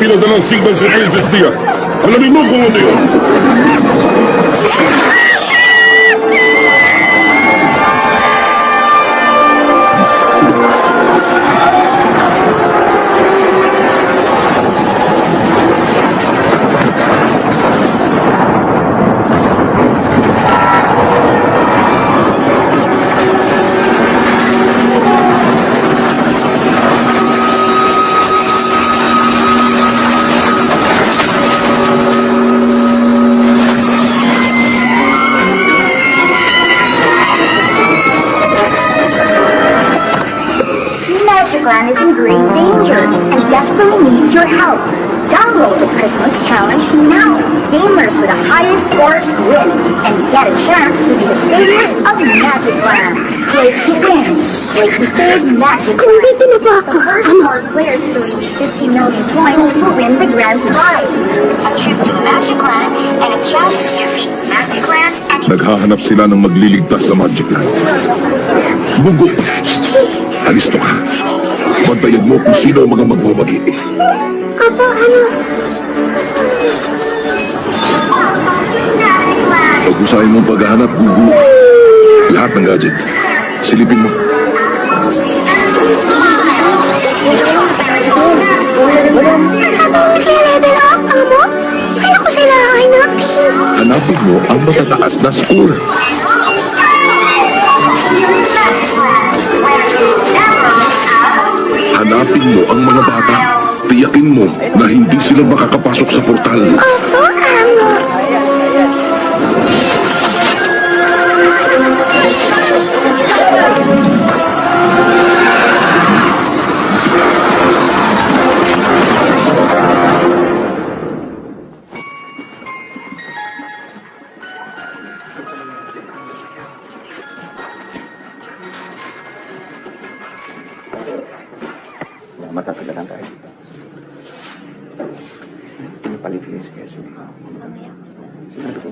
pinadalang signal sa Princess Dia. Alamin mo kung ano yun. Magicland is in great danger and desperately needs your help. Download the Christmas Challenge now. Gamers with the highest scores win and get a chance to be the saviors of Magicland. Play to win. Play to save Magicland. Dito na ba The ako? first 4 players to reach 50 million points will win the grand prize. A trip to Magicland and a chance to defeat Magicland and Naghahanap sila ng magliligtas sa Magicland. Bugo, alisto ka. Bantayan mo kung sino ang mga magbabagi. Apa, ano? Pag-usahin mong paghahanap, Bugo. Lahat ng gadget. Silipin mo. Habang nag-level up, amo? Kaya ko sila hanapin. Hanapin mo ang matataas na score. Hanapin mo ang mga bata. Tiyakin mo na hindi sila makakapasok sa portal. Opo, amo. Matatagalan tayo dito. Pinapalitin yung schedule. Sinabi ko.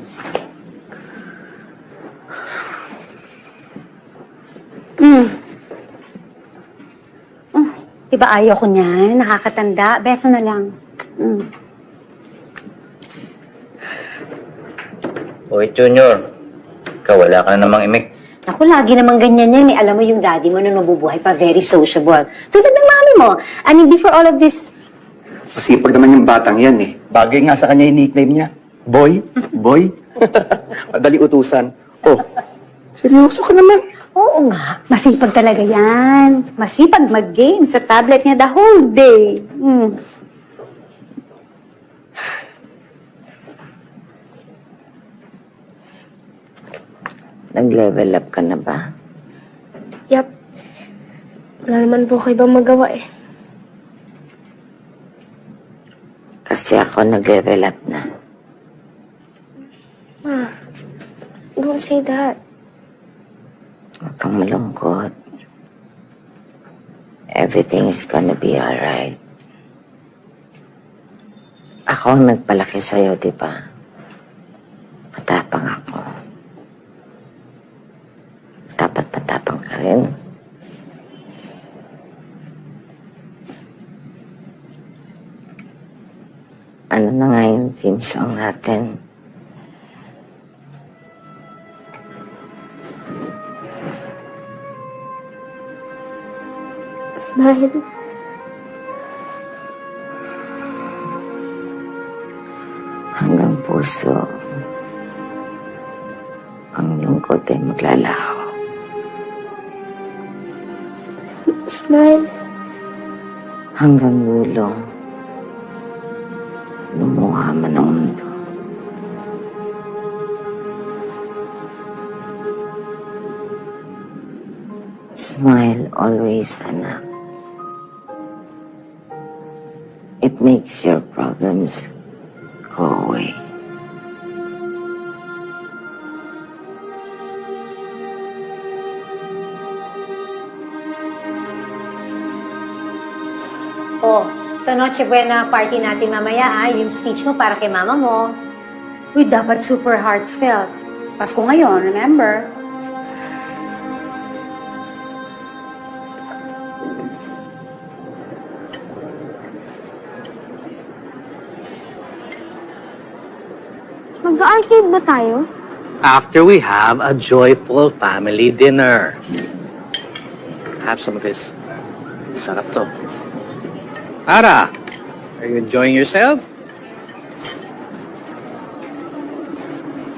Diba ayaw ko niyan? Nakakatanda. Beso na lang. Uy, Junior. Ikaw, wala ka na namang imik. Naku, lagi naman ganyan yan eh. Alam mo yung daddy mo na nabubuhay pa, very sociable. Tulad ng mami mo. I mean, before all of this... Masipag naman yung batang yan eh. Bagay nga sa kanya yung nickname niya. Boy? Boy? Madali utusan. Oh, seryoso ka naman. Oo nga, masipag talaga yan. Masipag mag-game sa tablet niya the whole day. Nag-level up ka na ba? Yap. Wala naman po kayo bang magawa eh. Kasi ako nag-level up na. Ma, don't say that. Huwag kang malungkot. Everything is gonna be alright. Ako ang nagpalaki sa'yo, di ba? Matapang ako. Dapat matapang ka rin. Ano na nga yung theme song natin? Smile. Hanggang puso. Ang lungkot ay maglalaho. Smile. Hanggang ulo. Lumuha man ang mundo. Smile always, anak. It makes your problems go away. Oh, sa Noche Buena party natin mamaya yung speech mo para kay mama mo. Uy, dapat super heartfelt. Pasko ngayon, remember? Mag-arcade ba tayo? After we have a joyful family dinner. Have some of this. Sarap to. Ara, are you enjoying yourself?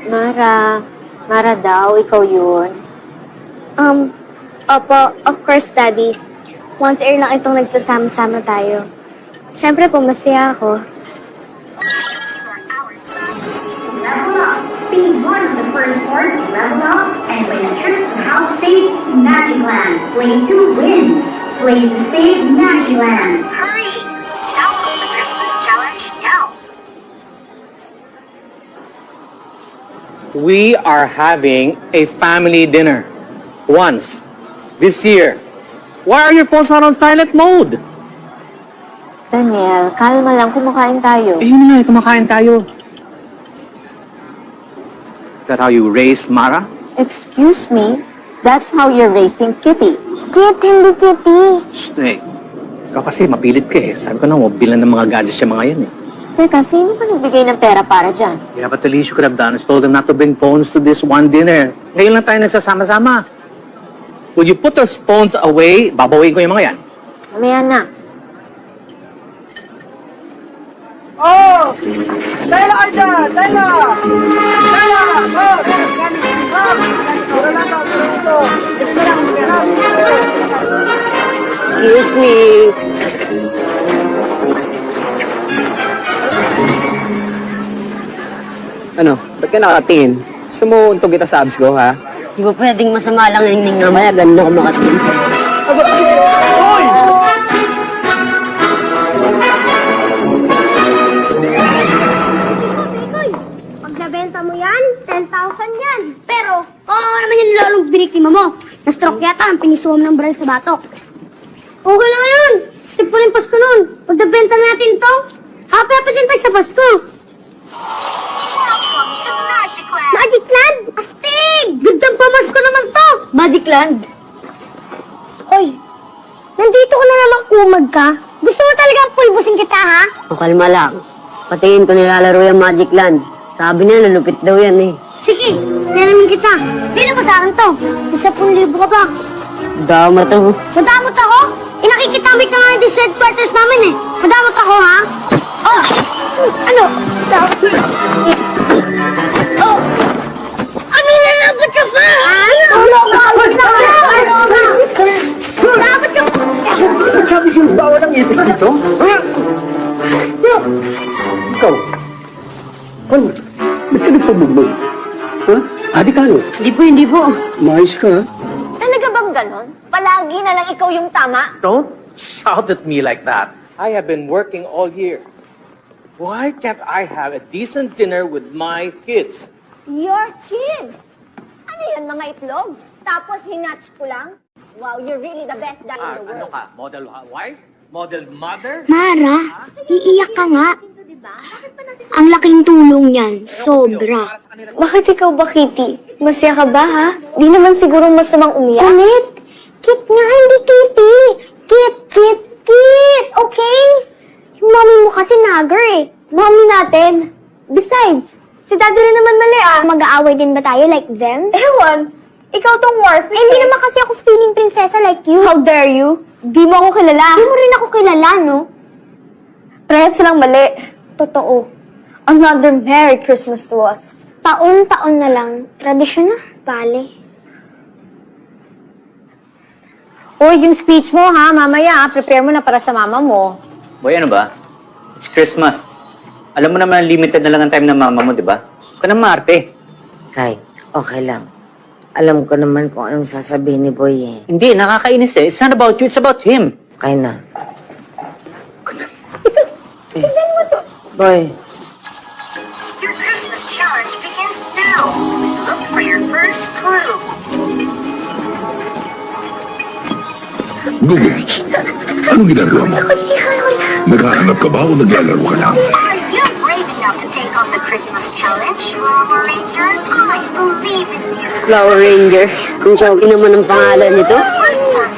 Mara daw, ikaw yun. Opo, of course, Daddy. Once a year lang itong nagsasama-sama tayo. Siyempre po, masaya ako. Level up. Be one of the first four to level up and win a trip to House Save Magicland. Play to win. Play to save Magicland. Hurry! Download the Christmas challenge now. We are having a family dinner. Once. This year. Why are your phones not on silent mode? Daniel, kalma lang, kumakain tayo. Eh, yun nga, kumakain tayo. Is that how you raise Mara? Excuse me? That's how you're raising Kitty. Kit, hindi Kitty. Shh, eh. Ikaw kasi mapilit ka eh. Sabi ko na, huwag bilan ng mga gadgets yung mga yan eh. Teka, sino ba nagbigay ng pera para dyan? Yeah, but the least you could have done is told them not to bring phones to this one dinner. Ngayon lang tayo nagsasama-sama. Would you put those phones away? Babawin ko yung mga yan. Mamaya na. Excuse me. Ano? Ba't ka nakatingin? Gusto mo untog kita sa abs ko, ha? Di ba pwedeng masama lang yung ning mamaya, ganun ako makatingin. Pag nabenta mo yan, 10,000 yan. Pero, oo naman yung lalong biniktima mo. Na-stroke yata ang pinisuwam ng baril sa batok. Okay lang yun. Step ko rin Pasko nun. Pag nabenta natin to, happy din tayo sa Pasko. Magic Land? Astig! Gandang pamasko naman to! Magic Land. Oy, nandito ka na naman kumag ka. Gusto mo talagang pulbusin kita, ha? O kalma lang. Patingin ko nilalaro yung Magic Land. Sabi niya, lulupit daw yan eh. Sige, nanamin kita. Bilang mo sa akin to. 10,000 ka ba? Dama to. Madamot ako? Inakikitamit na nga yung headquarters namin eh. Madamot ako, ha? Oh! Ano? Oh! Ano nalabot ka pa? Ano? Dapat ka pa! Sabi sa'yo, bawal ang ipis dito? Ikaw? Ano? Ba't ka nagpabugbog? Ha? Adi ka, no? Hindi po. Maayos ka, ha? Talaga bang ganon? Palagi na lang ikaw yung tama? Don't shout at me like that. I have been working all year. Why can't I have a decent dinner with my kids? Your kids! Ano yan, mga itlog? Tapos hinatch ko lang? Wow, you're really the best dad in the Ano world. ka? Model wife? Model mother? Mara, iiyak ka nga. Ang laking tulong niyan. Sobra. Bakit ikaw ba, Kitty? Masaya ka ba, ha? Di naman siguro masamang umiyak. Kulit! Kit nga, hindi Kitty! Kit! Okay? Yung mommy mo kasi nagger eh. Mommy natin. Besides, si daddy rin naman mali, ah. Mag-aaway din ba tayo like them? Ewan, ikaw tong warfare. Eh, hindi naman kasi ako feeling prinsesa like you. How dare you? Di mo ako kilala. Di mo rin ako kilala, no? Parehas silang mali. Totoo. Another Merry Christmas to us. Taon-taon na lang. Tradisyon na. Bale. Uy, yung speech mo, ha? Mamaya, prepare mo na para sa mama mo. Boy, ano ba? It's Christmas. Alam mo naman, limited na lang ang time ng mama mo, di ba? Huwag ka na maarte. Kay, okay lang. Alam ko naman kung anong sasabihin ni Boy eh. Hindi, nakakainis eh. It's not about you, it's about him. Okay na. Boy, Your Christmas challenge begins now. Look for your first clue. Google, anong ginagawa mo? Naghahanap ka ba o naglalaro ka lang? Are you brave enough to take on the Christmas challenge? Ranger, I believe in you. Flower Ranger. Kung siyang naman ang pangalan nito. First one,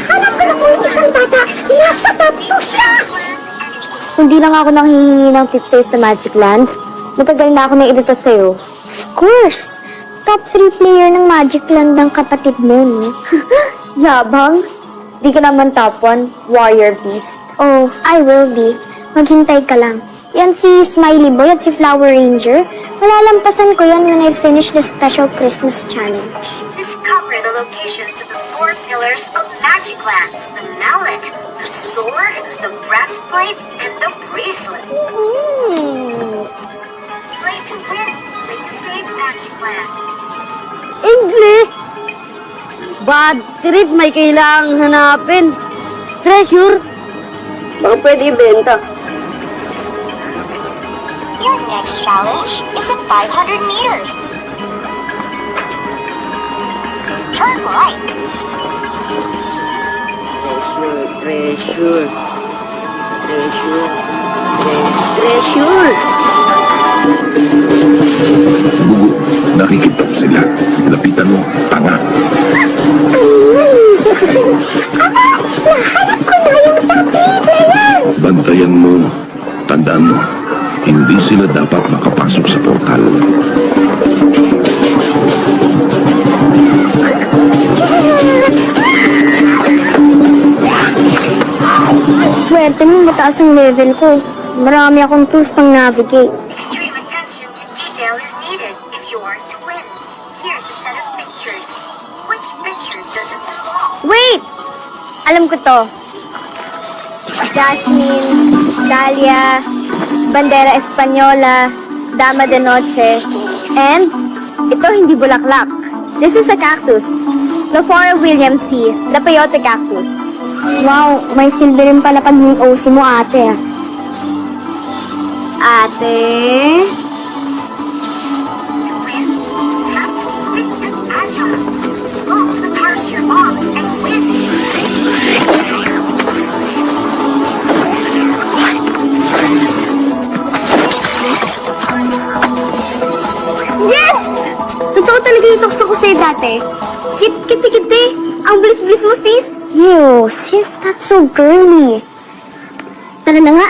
Hanap ko na kung isang bata. Nasa tattoo siya. Hindi lang ako nanghihingi ng tips sa'yo sa Magic Land. Matagal na ako nang ilita sa'yo. Of course! Top 3 player ng Magic Land ng kapatid mo, no? Yabang? Di ka naman top 1, Warrior Beast. Oh, I will be. Maghintay ka lang. Yan si Smiley Boy at si Flower Ranger. Malalampasan ko yan when I finish the special Christmas challenge. Discover the locations of the 4 pillars of Magic Land: the mallet, the sword, the breastplate, and the bracelet. Play to win. Play to save Magic Land. English! Bad trip, may kailangang hanapin. Treasure? Baka pwede ibenta. Your next challenge is at 500 meters. Turn right. Treasure. Bugo, nakikita ko sila. Lapitan mo, tanga. Bantayan mo. Tandaan mo, hindi sila dapat makapasok sa portal. Swerte mo, mataas ang level ko. Marami akong tools pang navigate. Extreme attention to detail is needed if you are to win. Here's a set of pictures. Which picture does it belong? Wait! Alam ko to. Jasmine, Dahlia, Bandera Española, Dama de Noche, and ito hindi bulaklak. This is a cactus. Lophora Williams C., the peyote cactus. Wow, may silbi rin pala pag yung OC mo, ate. Ate? To win, you have to be quick and agile. Blow the tarsier bomb and win. Yes! Totoo talaga yung tukso ko sa'yo dati. Kiti-kiti. Ang bilis-bilis mo, sis. Ew, sis, that's so girly. Tara na nga.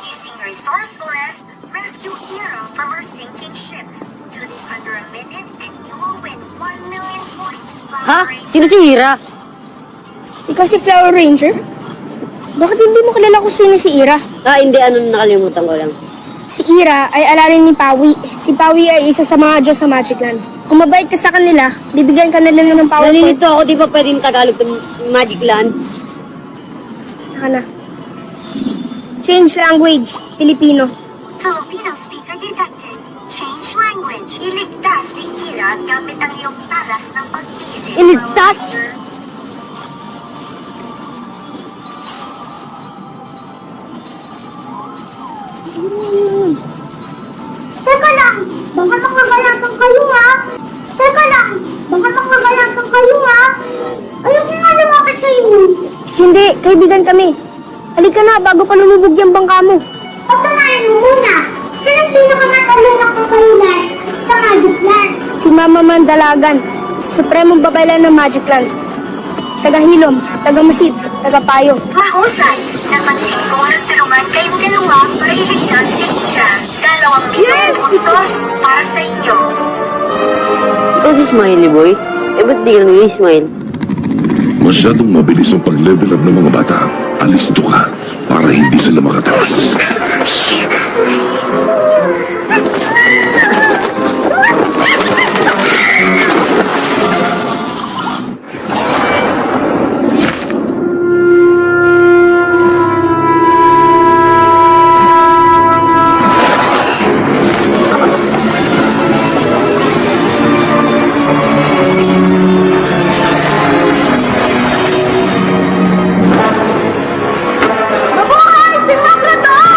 Using resourcefulness, rescue Ira from her sinking ship. Do this under a minute and you will win 1 million points. Ha? Sino si Hira? Ikaw si Flower Ranger? Bakit hindi mo kilala kung sino si Ira? Hindi. Ano nakalimutan ko lang. Si Ira ay alalin ni Pawi. Si Pawi ay isa sa mga Diyos sa Magic Land. Kung mabait ka sa kanila, bibigyan ka nila ng power point. Nalilito ako, di ba pwedeng Tagalog ng Magic Land? Saka na. Change language. Filipino. Filipino speaker detected. Change language. Iligtas si Ira gamit ang iyong talas ng pag-isip. Iligtas? Flower Ranger. Teka lang! Baka makagalatan kayo, ha? Teka lang! Baka makagalatan kayo, ha? Ayoko nga lumapit sa inyo. Hindi, kaibigan kami. Halika na, bago pa lumubog yung bangka mo. Pagkanayan mo muna. Sinong pinakamatalong na kakayunan sa Magic Land? Si Mama Mandalagan, supremong babaylan ng Magic Land. Taga-hilom, taga-masid, taga-payo. Mahusay. Napansin ko nagtulungan kayong dalawa para iligtas si Ira. 2 milyong puntos para sa inyo. Ikaw si Smiley Boy? Ba't di ka nag-smile? Masyadong mabilis ang pag-level up ng mga bata. Alisto ka para hindi sila makatakas. Mabuhay si Macrodon!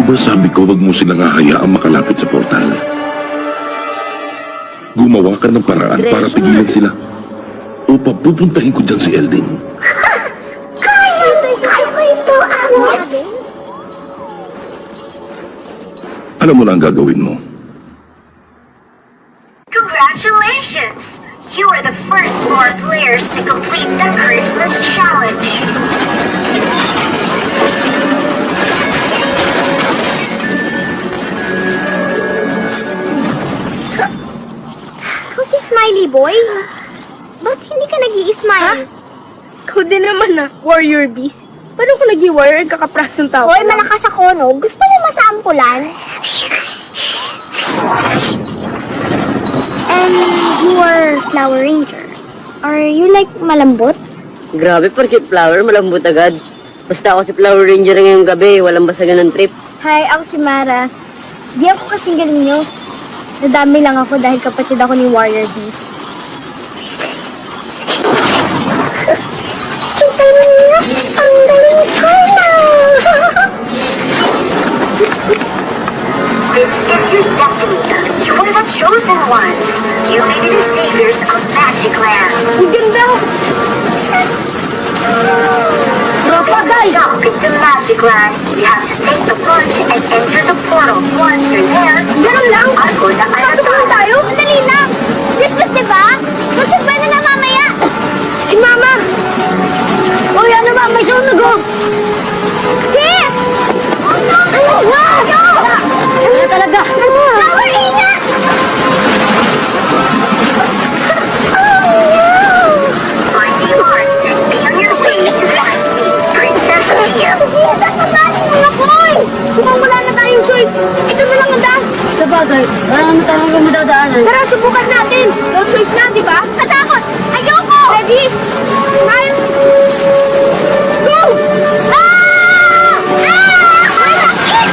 ba sabi ko wag mo silang hahayaang makalapit sa portal? Gumawa ka ng paraan para pigilan sila. O papupuntahin ko dyan si Eldin. Kaya ko ito, Amos! Alam mo na ang gagawin mo. Congratulations! You are the first 4 players to complete the Christmas challenge. Ikaw si Smiley Boy? Ba't hindi ka nag-i-smile? Ikaw din naman warrior beast. Paano kung nag-i-warrior kakapras yung tao? Hoy, malakas ako, no? Gusto mo masampulan? And you are Flower Ranger. Are you like malambot? Grabe, porque flower, malambot agad. Basta ako si Flower Ranger ngayong gabi, walang basagan ng trip. Hi, ako si Mara. Di ako kasing galing nyo. Nadami lang ako dahil kapatid ako ni Warrior Beast. Kita niyo, ang galing ko na! This is your destiny. You are the chosen ones. You may be the saviors of Magic Land. Ang ganda! Jump into Magic Land. You have to take the plunge and enter the portal. Once you're there, Ganun lang! ako na Pasok lang tayo! Madali lang! Christmas, diba? Tusok ba na mamaya? Si Mama! Uy, ano ba? May sunog oh! Sis! Oh no! Ano? Wow! Ano talaga? Flower Ina! Oh no! Find the art and be on your way to find me, Princess Leia. Jesus, nasasaling mga boy! Mukhang wala na tayong choice. Ito na lang ang daan. Sa bagay, marami talaga madadaanan. Tara, subukan natin. No choice na, di ba? Katakot! Ayoko! Ready? Smile! Go! Ah! Ah! May sakit!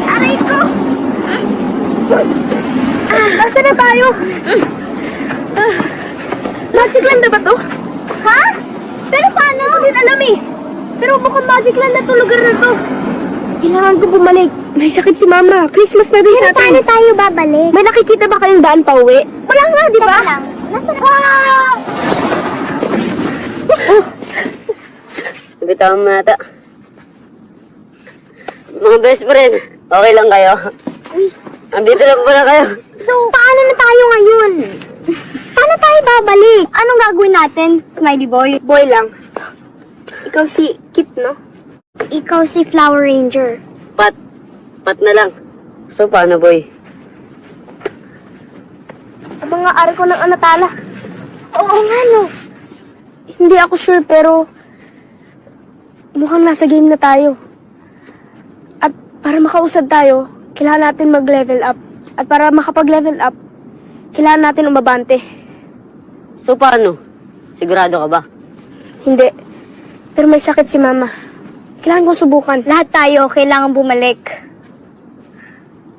Aray ko! Nasaan na tayo? Magic Land na ba to? Ha? Pero paano? Hindi ko din alam eh. Pero mukhang Magic Land na to, lugar na to. Kailangan ko bumalik. May sakit si Mama. Christmas na din Pero sa atin. paano tayo babalik? May nakikita ba kayong daan pa uwi? Wala nga, di ba? Teka lang. Nasaan na? Nabitawan mo nata. Mga best friend, okay lang kayo? Andito lang pala kayo. So, paano na tayo ngayon? Paano tayo babalik? Anong gagawin natin, Smiley Boy? Boy lang. Ikaw si Kit, no? Ikaw si Flower Ranger. Pat na lang. So, paano, boy? Ang mga ari ko ng anatala. Oo nga, no. Hindi ako sure, pero mukhang nasa game na tayo. At para makausad tayo, kailangan natin mag-level up. At para makapag-level up, kailangan natin umabante. So, paano? Sigurado ka ba? Hindi. Pero may sakit si Mama. Kailangan kong subukan. Lahat tayo kailangan bumalik.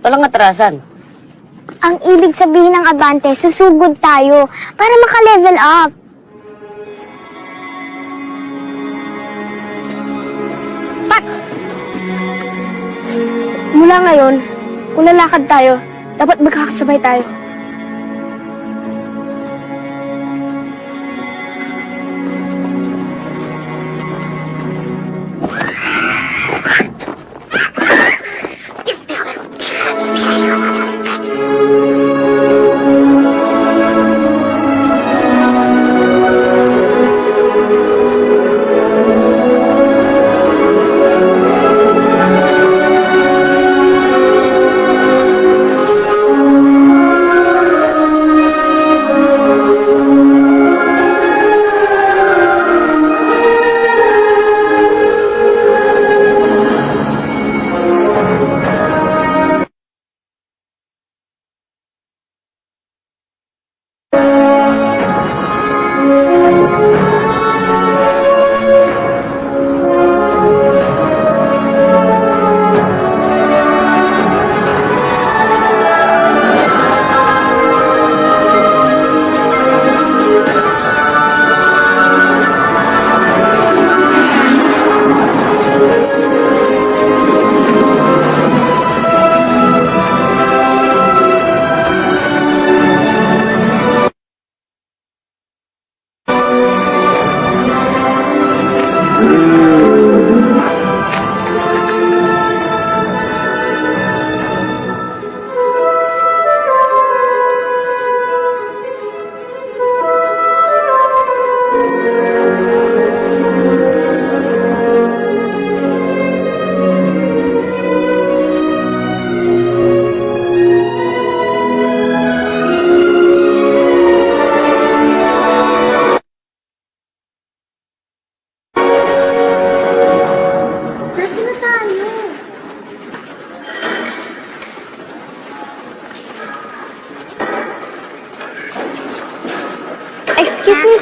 Walang atrasan. Ang ibig sabihin ng abante, susugod tayo para maka-level up. Mula ngayon, kung lalakad tayo, dapat magkakasabay tayo.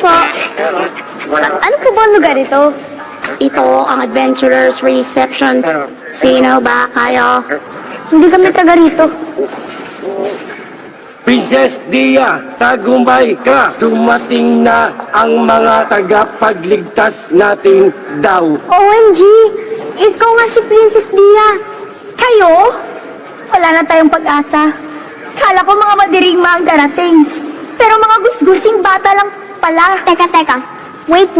po. Ano po ba ang lugar ito? Ito ang Adventurers Reception. Sino ba kayo? Hindi kami taga rito. Princess Dia, tagumpay ka! Dumating na ang mga tagapagligtas natin daw. OMG! Ikaw nga si Princess Dia. Kayo? Wala na tayong pag-asa. Kala ko mga madirigma ang darating. Pero mga gusgusing bata lang pala. Teka. Wait.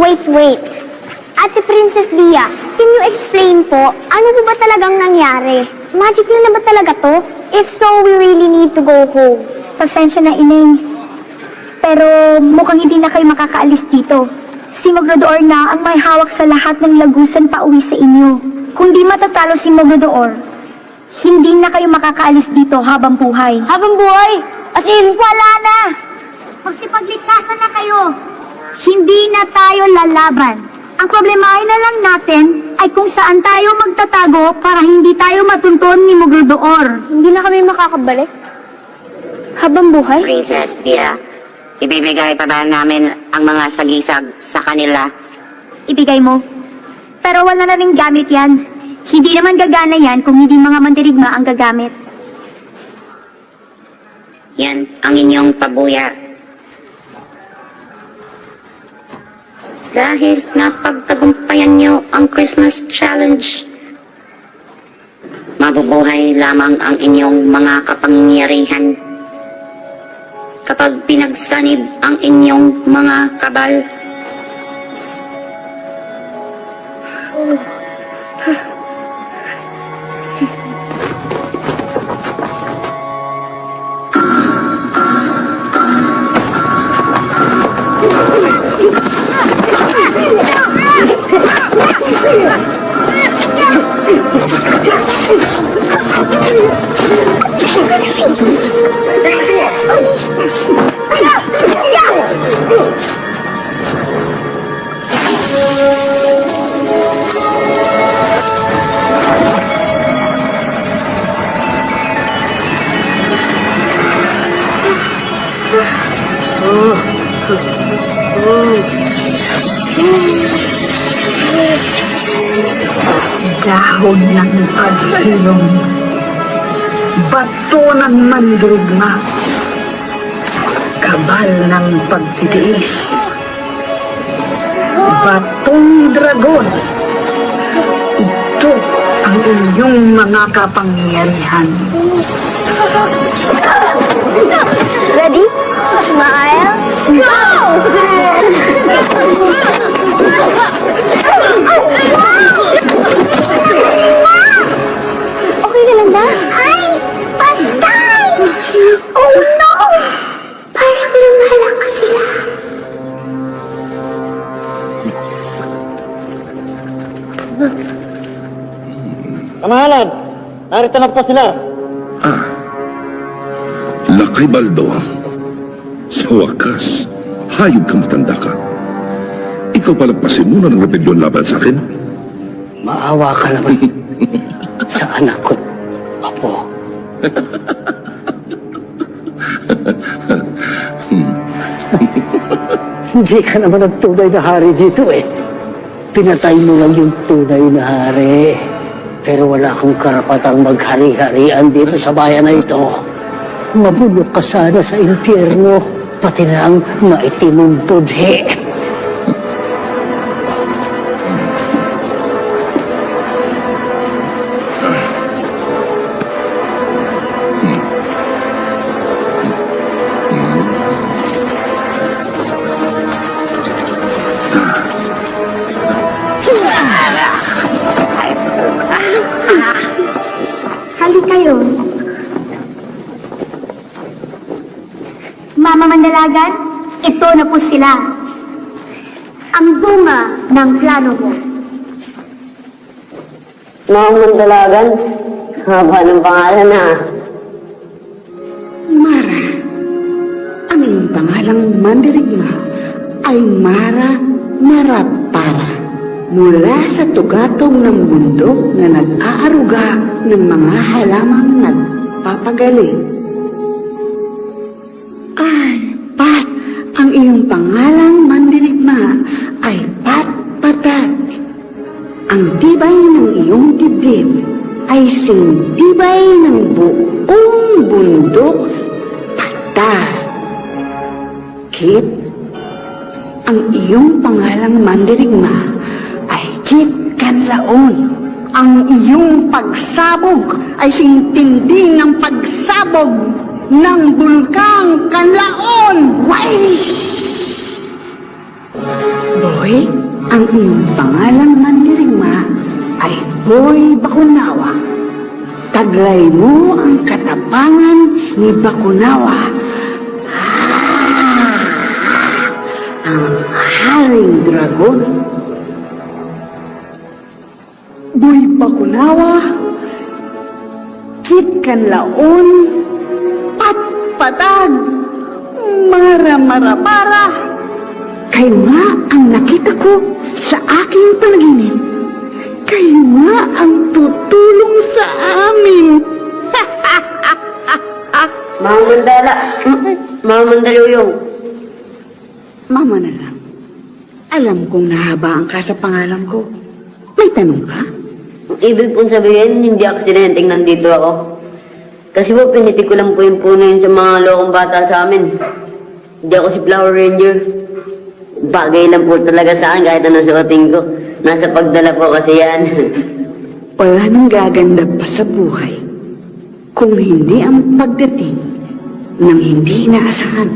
Ate Princess Dia, can you explain po, ano po ba talagang nangyari? Magic lang na ba talaga to? If so, we really need to go home. Pasensya na, Ineng. Pero mukhang hindi na kayo makakaalis dito. Si Mogrodoor na ang may hawak sa lahat ng lagusan pa uwi sa inyo. Kung di matatalo si Mogrodoor, hindi na kayo makakaalis dito habang buhay. Habang buhay? As in, wala na! Magsipagligtasan na kayo. Hindi na tayo lalaban. Ang problemahin na lang natin ay kung saan tayo magtatago para hindi tayo matunton ni Mogrodoor. Hindi na kami makakabalik? Habang buhay? Princess Dia, ibibigay pa ba namin ang mga sagisag sa kanila? Ibigay mo. Pero wala na rin gamit yan. Hindi naman gagana yan kung hindi mga mandirigma ang gagamit. Yan ang inyong pabuya. Dahil napagtagumpayan nyo ang Christmas Challenge, mabubuhay lamang ang inyong mga kapangyarihan. Kapag pinagsanib ang inyong mga kabal, Dahon ng paghilom, bato ng mandirigma, kabal ng pagtitiis, batong dragon. Ito ang inyong mga kapangyarihan. Ready? Smile. Go! Okay ka lang ba? Ay! Patay! Oh no! Parang lumalakas sila. Kamahalan, narito na po sila. Lakay Baldo, sa wakas, hayop ka matanda ka. Ikaw palagpasin muna ng rebelyon laban sa akin. Maawa ka naman sa anak ko, Apo. Hindi ka naman ang tunay na hari dito eh. Pinatay mo lang yung tunay na hari. Pero wala akong karapatang maghari-harian dito sa bayan na ito. Mabulok ka sana sa impyerno, pati na ang maitimong budhe. Halika kayo. Mama Mandalagan, ito na po sila. Ang bunga ng plano mo. Mga Mandalagan, haba ng pangalan na. Mara, ang iyong pangalang mandirigma ay Mara Marapara. Mula sa tugatog ng bundok na nag-aaruga ng mga halamang nagpapagaling. Ay, Pat, ang iyong pangalang mandirigma ay Patpatag. Ang tibay ng iyong dibdib ay singtibay ng buong bundok Patag. Kit, ang iyong pangalang mandirigma ay Kit Kanlaon. Ang iyong pagsabog ay singtindi ng pagsabog ng bulkang Kanlaon. Boy, ang iyong pangalang mandirigma ay Boy Bakunawa. Taglay mo ang katapangan ni Bakunawa. Ang Haring Dragon. Boy Bakunawa, Kit Kanlaon, Patpatag, Mara-Mara-Para. Kayo nga ang nakita ko sa aking panaginip. Kayo nga ang tutulong sa amin. Mga Mandala. Mga Mandaluyong. Mama na lang. Alam kong nahabaan ka sa pangalan ko. May tanong ka? Ang ibig pong sabihin, hindi aksidenteng nandito ako. Kasi po, pinitik ko lang po yung puno yun sa mga lokong bata sa amin. Hindi ako si Flower Ranger. Bagay lang po talaga sa akin kahit anong sukating ko. Nasa pagdala po kasi yan. Wala nang gaganda pa sa buhay kung hindi ang pagdating ng hindi inaasahan.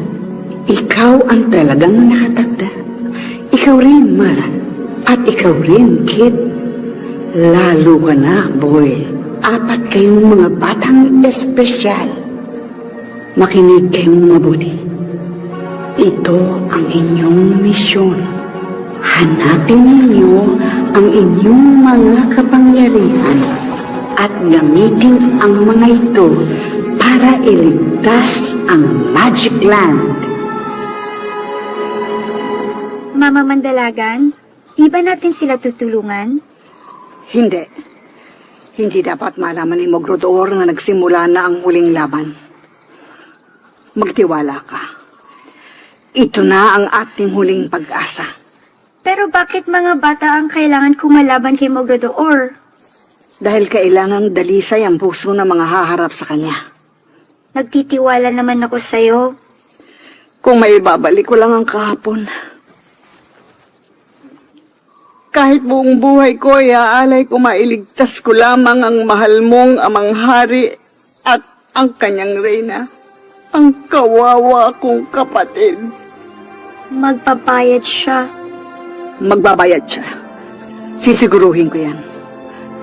Ikaw ang talagang nakatagda. Ikaw rin, Mara. At ikaw rin, Kid. Lalo ka na, boy. 4 kayong mga batang espesyal. Makinig kayong mabuti. Ito ang inyong misyon. Hanapin ninyo ang inyong mga kapangyarihan at gamitin ang mga ito para iligtas ang Magic Land. Mama Mandalagan, di ba natin sila tutulungan? Hindi. Hindi dapat malaman ni Mogrodor na nagsimula na ang huling laban. Magtiwala ka. Ito na ang ating huling pag-asa. Pero bakit mga bata ang kailangan kumalaban kay Mogrodor? Dahil kailangang dalisay ang puso ng mga haharap sa kanya. Nagtitiwala naman ako sa'yo. Kung may babalik ko lang ang kahapon. Kahit buong buhay ko, iaalay ko mailigtas ko lamang ang mahal mong amang hari at ang kanyang reyna. Ang kawawa kong kapatid. Magbabayad siya. Magbabayad siya. Sisiguruhin ko yan.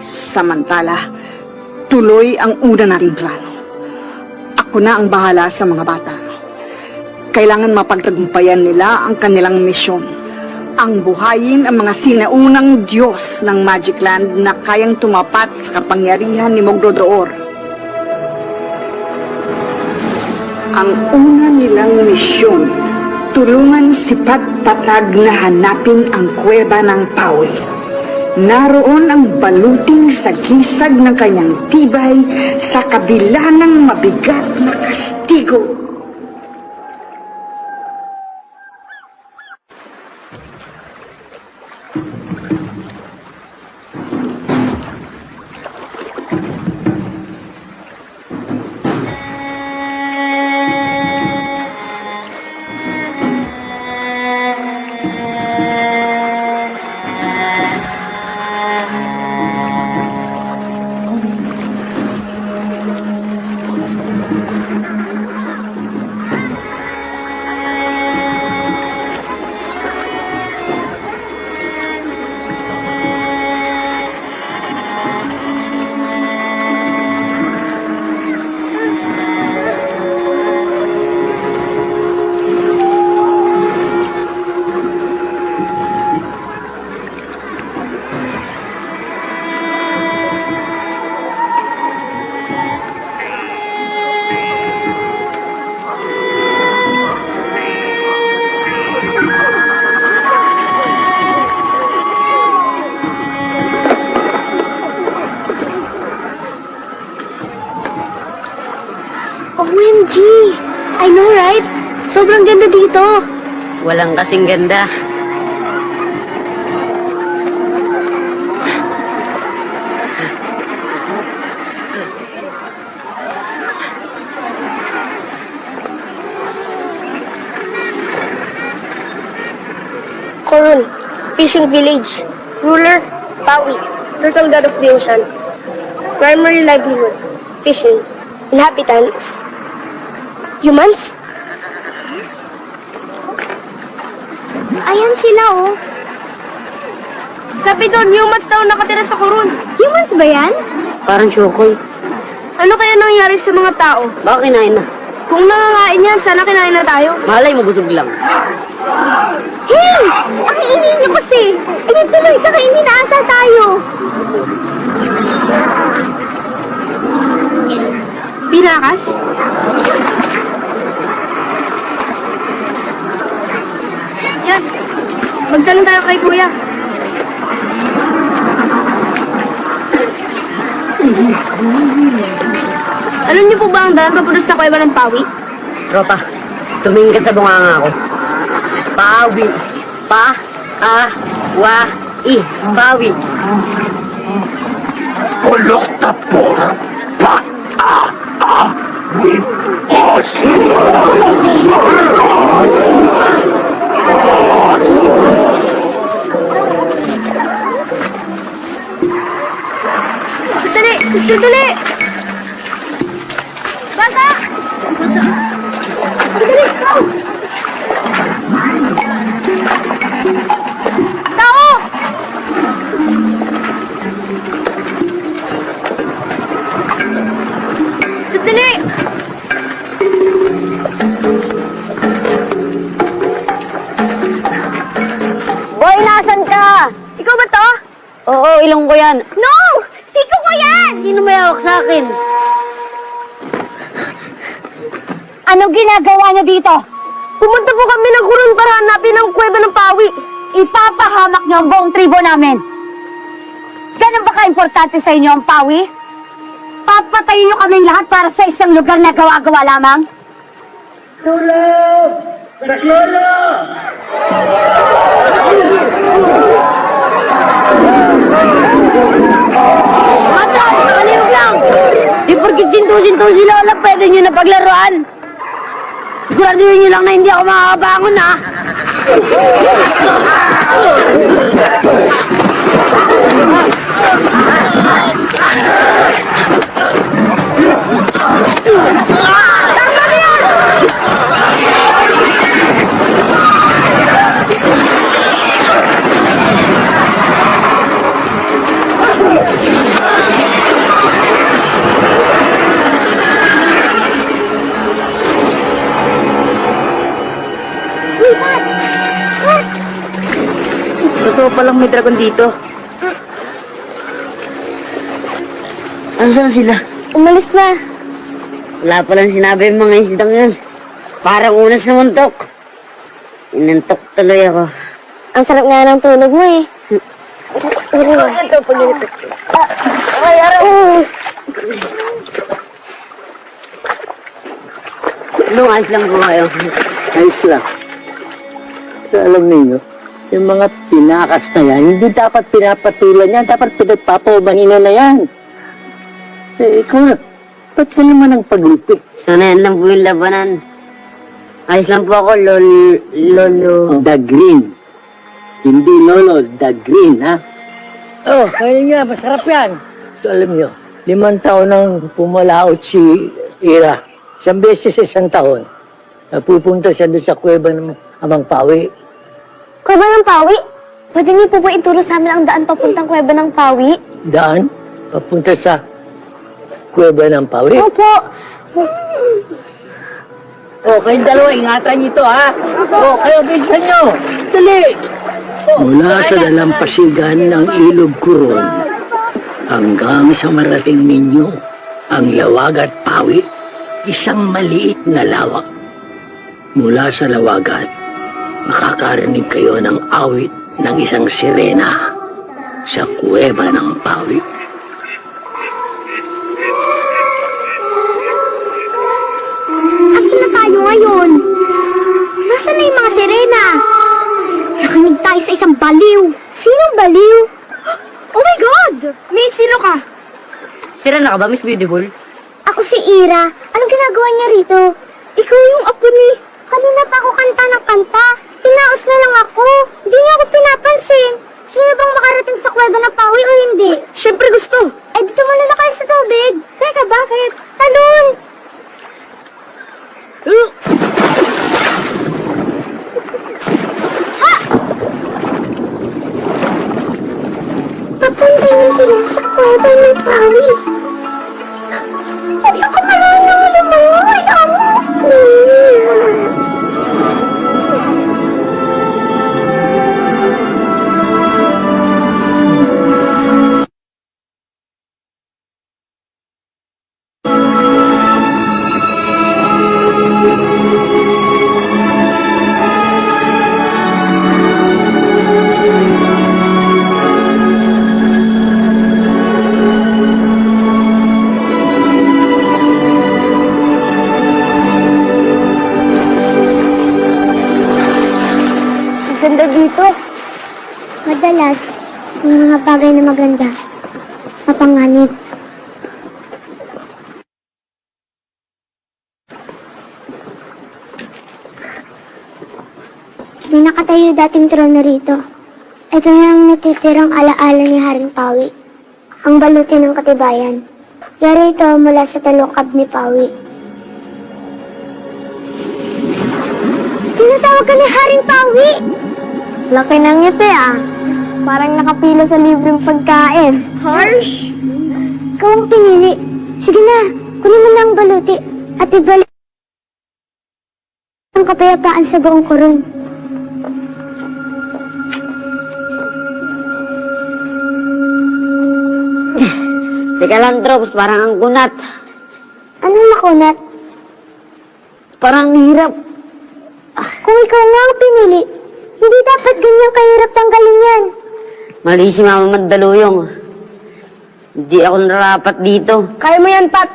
Samantala, tuloy ang una nating plano. Ako na ang bahala sa mga bata. Kailangan mapagtagumpayan nila ang kanilang misyon. Ang buhayin ang mga sinaunang Diyos ng Magic Land na kayang tumapat sa kapangyarihan ni Mogrodor. Ang una nilang misyon, tulungan si Patpatag na hanapin ang kuweba ng Pawi. Naroon ang baluting sa kisag ng kanyang tibay sa kabila ng mabigat na kastigo. OMG! I know, right? Sobrang ganda dito. Walang kasing ganda. Coron, fishing village. Ruler, Pawi, turtle god of the ocean. Primary livelihood, fishing. Inhabitants, humans? Ayan sila, oh. Sabi doon, humans daw nakatira sa Coron. Humans ba yan? Parang syokoy. Ano kaya nangyari sa mga tao? Baka kinain na. Kung nangangain yan, sana kinain na tayo. Malay mo, busog lang. Hey! Ang iingay niyo kasi! Ayun tuloy, kakainin na ata tayo! Pinakas? Yan. Magtanong tayo kay Kuya. Alam niyo po ba ang daan papunta sa Kuweba ng Pawi? Tropa, tumingin ka sa bunganga ko. Pawi. Pa-a-wa-i. Pawi. Ulok tapor, pa-a-a-wit, Dali! Dali! Bata! Dali! Tao! Dali! Boy, nasan ka? Ikaw ba to? Oo, ilong ko yan. No! Siko ko yan! Sino may hawak sa akin? Anong ginagawa niyo dito? Pumunta po kami ng Coron para hanapin ang Kuweba ng Pawi. Ipapahamak niyo ang buong tribo namin. Ganun ba ka-importante sa inyo ang Pawi? Papatayin niyo kaming lahat para sa isang lugar na gawa-gawa lamang? Mata! Nakaliw lang! Di porkit sinto-sinto sila wala pwede nyo na paglaruan. Siguraduhin nyo lang na hindi ako makakabangon, ha? Totoo palang may dragon dito. Asan sila? Umalis na. Wala palang sinabi yung mga isdang yun. Parang unas na muntok. Inantok tuloy ako. Ang sarap nga ng tulog mo eh. Ito, paglilipit. Nung ayos lang po kayo. Ayos lang. Pero alam ninyo, yung mga pinakas na yan, hindi dapat pinapatulan yan, dapat pinagpapaubangin na yan. Eh, ikaw, ba't ka naman ang paglipi? Sanayan lang po yung labanan. Ayos lang po ako, lolo. The green. Hindi lolo, the green, ha? Oh, kaya nga, masarap yan. Ito, alam nyo, 5 taon nang pumalaot si Ira. 1 beses sa 1 taon. Napupunta siya doon sa kuweba ng Amang Pawi. Kuweba ng Pawi? Pwede niyo po ba ituro sa amin ang daan papuntang Kuweba ng Pawi? Daan, papunta sa kuweba ng Pawi. Opo. O, kayong dalawa, ingatan niyo to, ha? O, kayo, bilisan nyo. Dali! Mula sa dalampasigan ng Ilog Coron hanggang sa marating ninyo ang Lawagat Pawi, isang maliit na lawak. Mula sa Lawagat, makakarinig kayo ng awit ng isang sirena sa kuweba ng Pawi. Asan na tayo ngayon? Nasaan na yung mga sirena? Miss, sino ka? Sira na ka ba, Miss Beautiful? Ako si Ira. Anong ginagawa niya rito? Ikaw yung apo ni... Kanina pa ako kanta ng kanta. Pinaos na lang ako. Hindi niya ako pinapansin. Sino bang makarating sa kuweba ng pawi o hindi? Siyempre gusto. Eh, dito muna na kayo sa tubig. Teka, bakit? Talon! Ha! Papunta na sila sa kuweba ng pawi. Hindi ako marunong lumangoy, amo. Ganda dito. Madalas, may mga bagay na maganda. Mapanganib. May nakatayo dating trono rito. Ito na ang natitirang alaala ni Haring Pawi. Ang baluti ng katibayan. Yari ito mula sa talukab ni Pawi. Tinatawag ka ni Haring Pawi! Laki ng ngiti ah. Parang nakapila sa libreng pagkain. Harsh! Ikaw ang pinili. Sige na, kunin mo na ang baluti at ibalik ang kapayapaan sa buong koron. Teka lang, Drops, parang ang kunat. Anong makunat? Parang hirap. Kung ikaw nga ang pinili, hindi dapat ganyan kahirap tanggalin yan. Mali si Mama Mandaluyong. Hindi ako narapat dito. Kaya mo yan, Pat.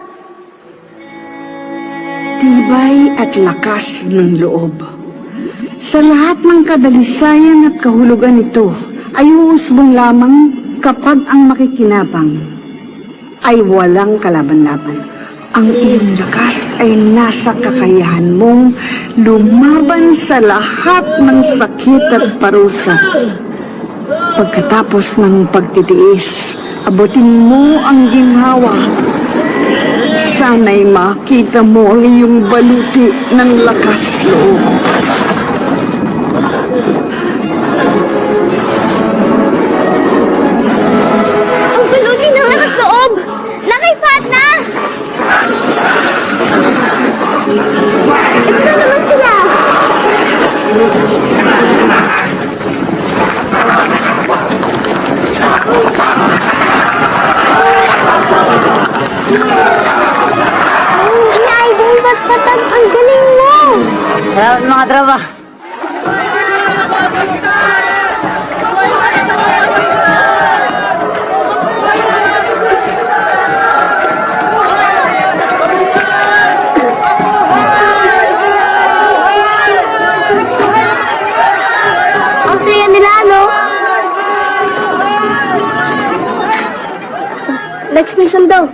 Tibay at lakas ng loob. Sa lahat ng kadalisayan at kahulugan nito, ay uusbong lamang kapag ang makikinabang ay walang kalaban-laban. Ang iyong lakas ay nasa kakayahan mong lumaban sa lahat ng sakit at parusa. Pagkatapos ng pagtitiis, abutin mo ang ginhawa. Sana'y makita mo ang iyong baluti ng lakas loob. Ang baluti ng lakas loob! Nakaipat na! Ito na naman sila! Idol, patpatag! Ang galing mo! Salamat mga tropa. Ang saya nila, no? Next mission daw.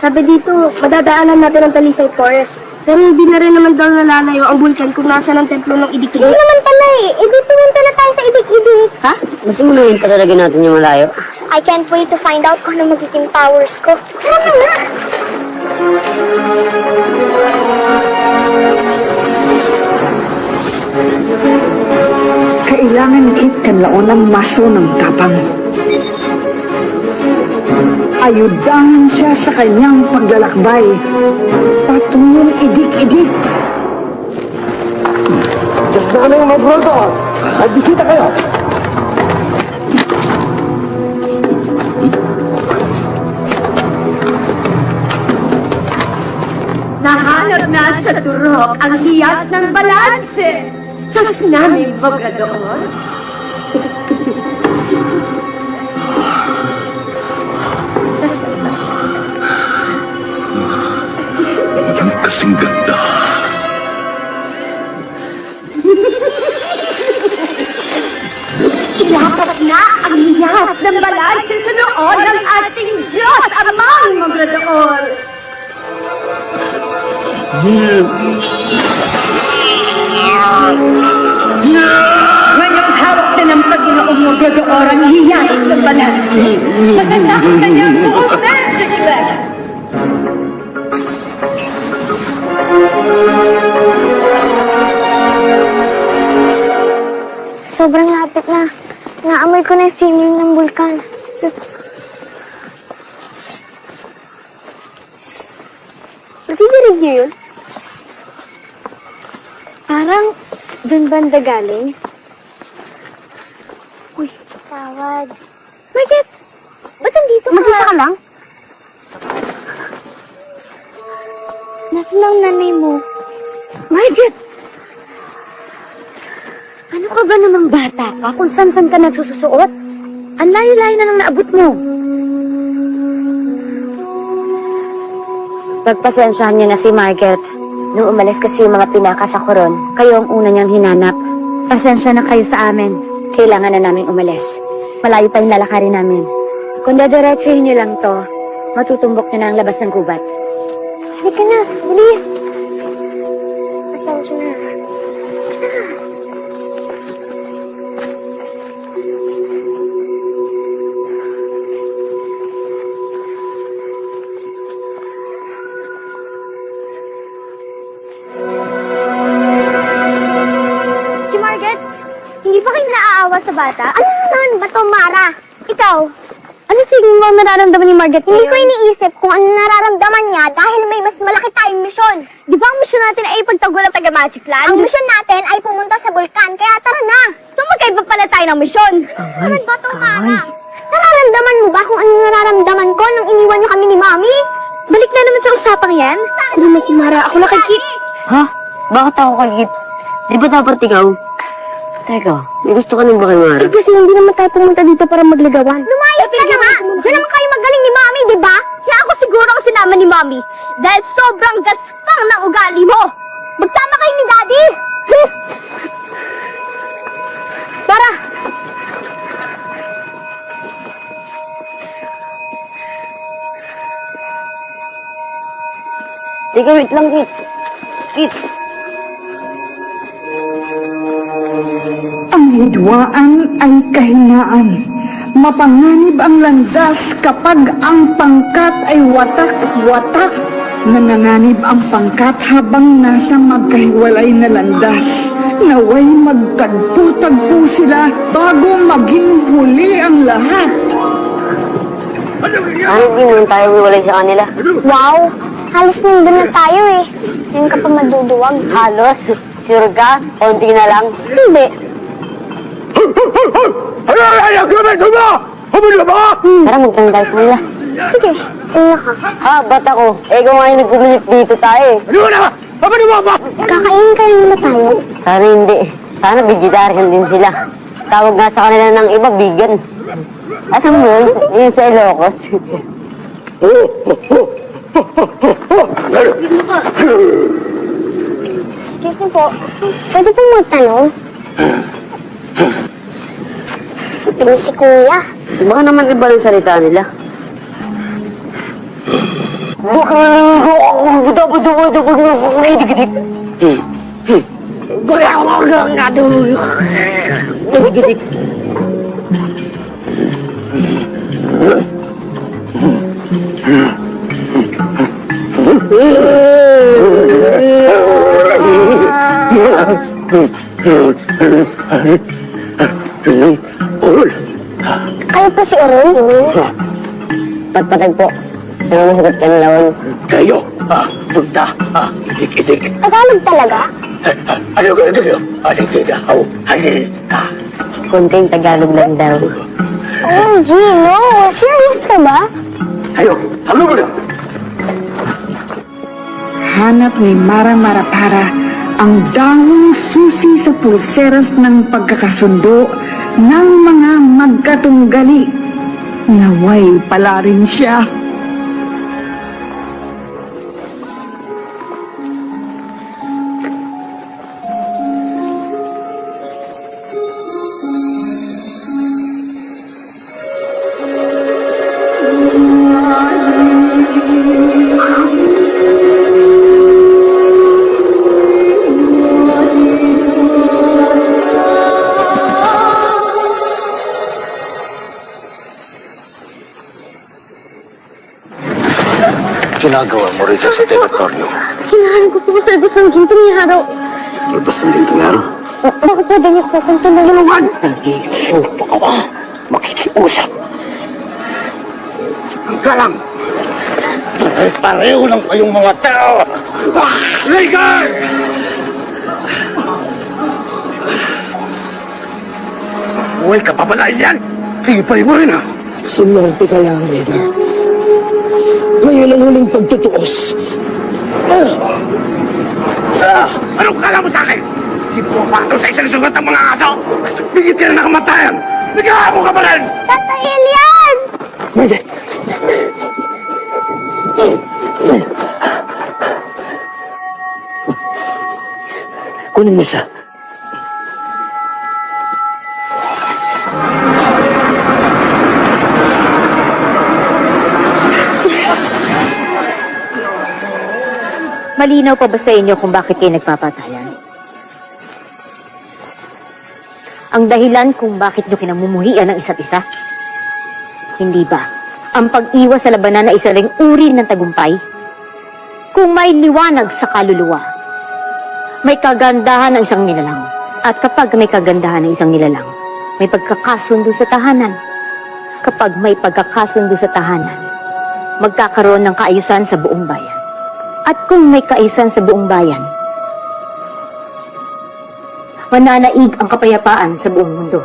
Sabi dito, madadaanan natin ang Talisay Forest. Pero hindi na rin naman daw nalalayo ang bulkan kung nasa ng templo ng Idik-Idik. Hindi naman pala eh. Hindi pumunta na tayo sa idik-idik. Ha? Mas uluhin pa talaga natin yung malayo. I can't wait to find out kung ano magiging powers ko. Tara na nga! Kailangan kit kanlaon ang maso ng tapang. Ayudahan siya sa kanyang paglalakbay. Patungong idik-idik. Diyos na kami mga brodo. Nagbisita kayo. Nahanap na sa turok ang hiyas ng balanse. Diyos namin, Bogador. Walang kasing ganda. Ilapat na ang hiyas ng balanse sa loob ng ating Diyos amang magdadaol. Ngayong hawak na ng Panginoong magdadaol ang hiyas ng balanse. Masasakot na niya ang buong magic land. Sobrang lapit na. Naamoy ko na yung simming ng bulkan. Natidirig niyo yun? Parang dun banda galing. Uy, tawad. Margaret, ba't nandito ka? Mag-isa ka lang? Nasaan ang nanay mo? Margaret! Ano ka ba namang bata ka kung san-san ka nagsususuot? Ang layo-layo na nang naabot mo. Pagpasensyahan niyo na si Margaret. Nung umalis kasi yung mga pinaka sa koron, kayo ang una niyang hinanap. Pasensya na kayo sa amin. Kailangan na namin umalis. Malayo pa yung lalakarin namin. Kung dadiretsuhin niyo lang to, matutumbok niyo na ang labas ng gubat. Halika na, bilis. Pasensya na. Si Margaret, hindi pa kayo naaawa sa bata? Ano naman ba to, Mara? Ikaw, ano tingin mo nararamdaman ni Margaret? Hindi ko iniisip kung ano nararamdaman niya dahil may mas malaki tayong misyon. Di ba ang misyon natin ay ipagtanggol ang taga-Magic Land? Ang misyon natin ay pumunta sa bulkan, kaya tara na! So magkaiba pala tayo ng misyon. Ano ba to, Mara? Nararamdaman mo ba kung ano nararamdaman ko nung iniwan niyo kami ni Mami? Balik na naman sa usapang yan. Hindi mo si Mara, ako na kay Kit. Ha? Bakit ako kay Kit? Di ba dapat ikaw? Teka, may gusto ka nang ba kay Mara? Eh kasi hindi naman tayo pumunta dito para magligawan. Lumayas ka na nga! Diyan naman kayo magaling ni Mami, di ba? Kaya ako siguro ang sinama ni Mami. Dahil sobrang gaspang ng ugali mo. Magsama kayo ni Daddy! Tara! Teka, wait lang, Kit. Kit. Ang hidwaan ay kahinaan. Mapanganib ang landas kapag ang pangkat ay watak-watak. Nanganganib ang pangkat habang nasa magkahiwalay na landas. Naway magtagpo-tagpo sila bago maging huli ang lahat. Ano di naman tayo wiwalay sa kanila? Wow! Halos nandun na tayo eh. Ngayon ka pa maduduwag. Halos? Sure ka? Konti na lang? Hindi. Tara, magtanong tayo sa kanila. Sige, una ka. Ha, ba't ako? Eh, kung nga yung nagkukulit dito tayo eh. Kakain kayo muna tayo. Sana hindi. Sana vegetarian din sila. Tawag nga sa kanila ng iba, vegan. At ano yun? Yun sa Ilocos. Excuse me po. Pwede pong magtanong? Ito si Kuya. Baka naman iba yung salita nila. Kayo po si Orol? Patpatag po. Sino masagot ka nila yun? Kayo, punta, itik-itik. Tagalog talaga? Ano ka kayo? Aling kinahaw, halil ka. Konting Tagalog lang daw. OMG, no! Serious ka ba? Ayo, ano mo na? Hanap ni Mara Marapara ang dawang susi sa pulseras ng pagkakasundo ng mga magkatunggali. Naway pala rin siya. Ginagawa mo rito sa teritoryo. Kinahanap ko po ang talbos ng ginto ni Haro. Labas ng gintong Bakit pwede niyo po kung tulungan? Nag-iupo ka ba? Makikiusap. Ka lang. Pareho lang kayong mga tao. Rhaegar! Uy, kapapalain yan! Sipay mo rin, ha? Sumerte ka lang, Rhaegar. Ngayon ang huling pagtutuos. Anong kala mo sa akin? Di pumapato sa isang sugat ang mga aso. Pigit ka na nakamatayan. Nagkakamo ka pa rin! Tata Ilian! Kunin mo siya. Malinaw pa ba sa inyo kung bakit kayo nagpapatayan? Ang dahilan kung bakit nyo kinamumuhian ng isa't isa? Hindi ba ang pag-iwas sa labanan na isa ring uri ng tagumpay? Kung may liwanag sa kaluluwa, may kagandahan ng isang nilalang. At kapag may kagandahan ng isang nilalang, may pagkakasundo sa tahanan. Kapag may pagkakasundo sa tahanan, magkakaroon ng kaayusan sa buong bayan. At kung may kaayusan sa buong bayan, mananaig ang kapayapaan sa buong mundo.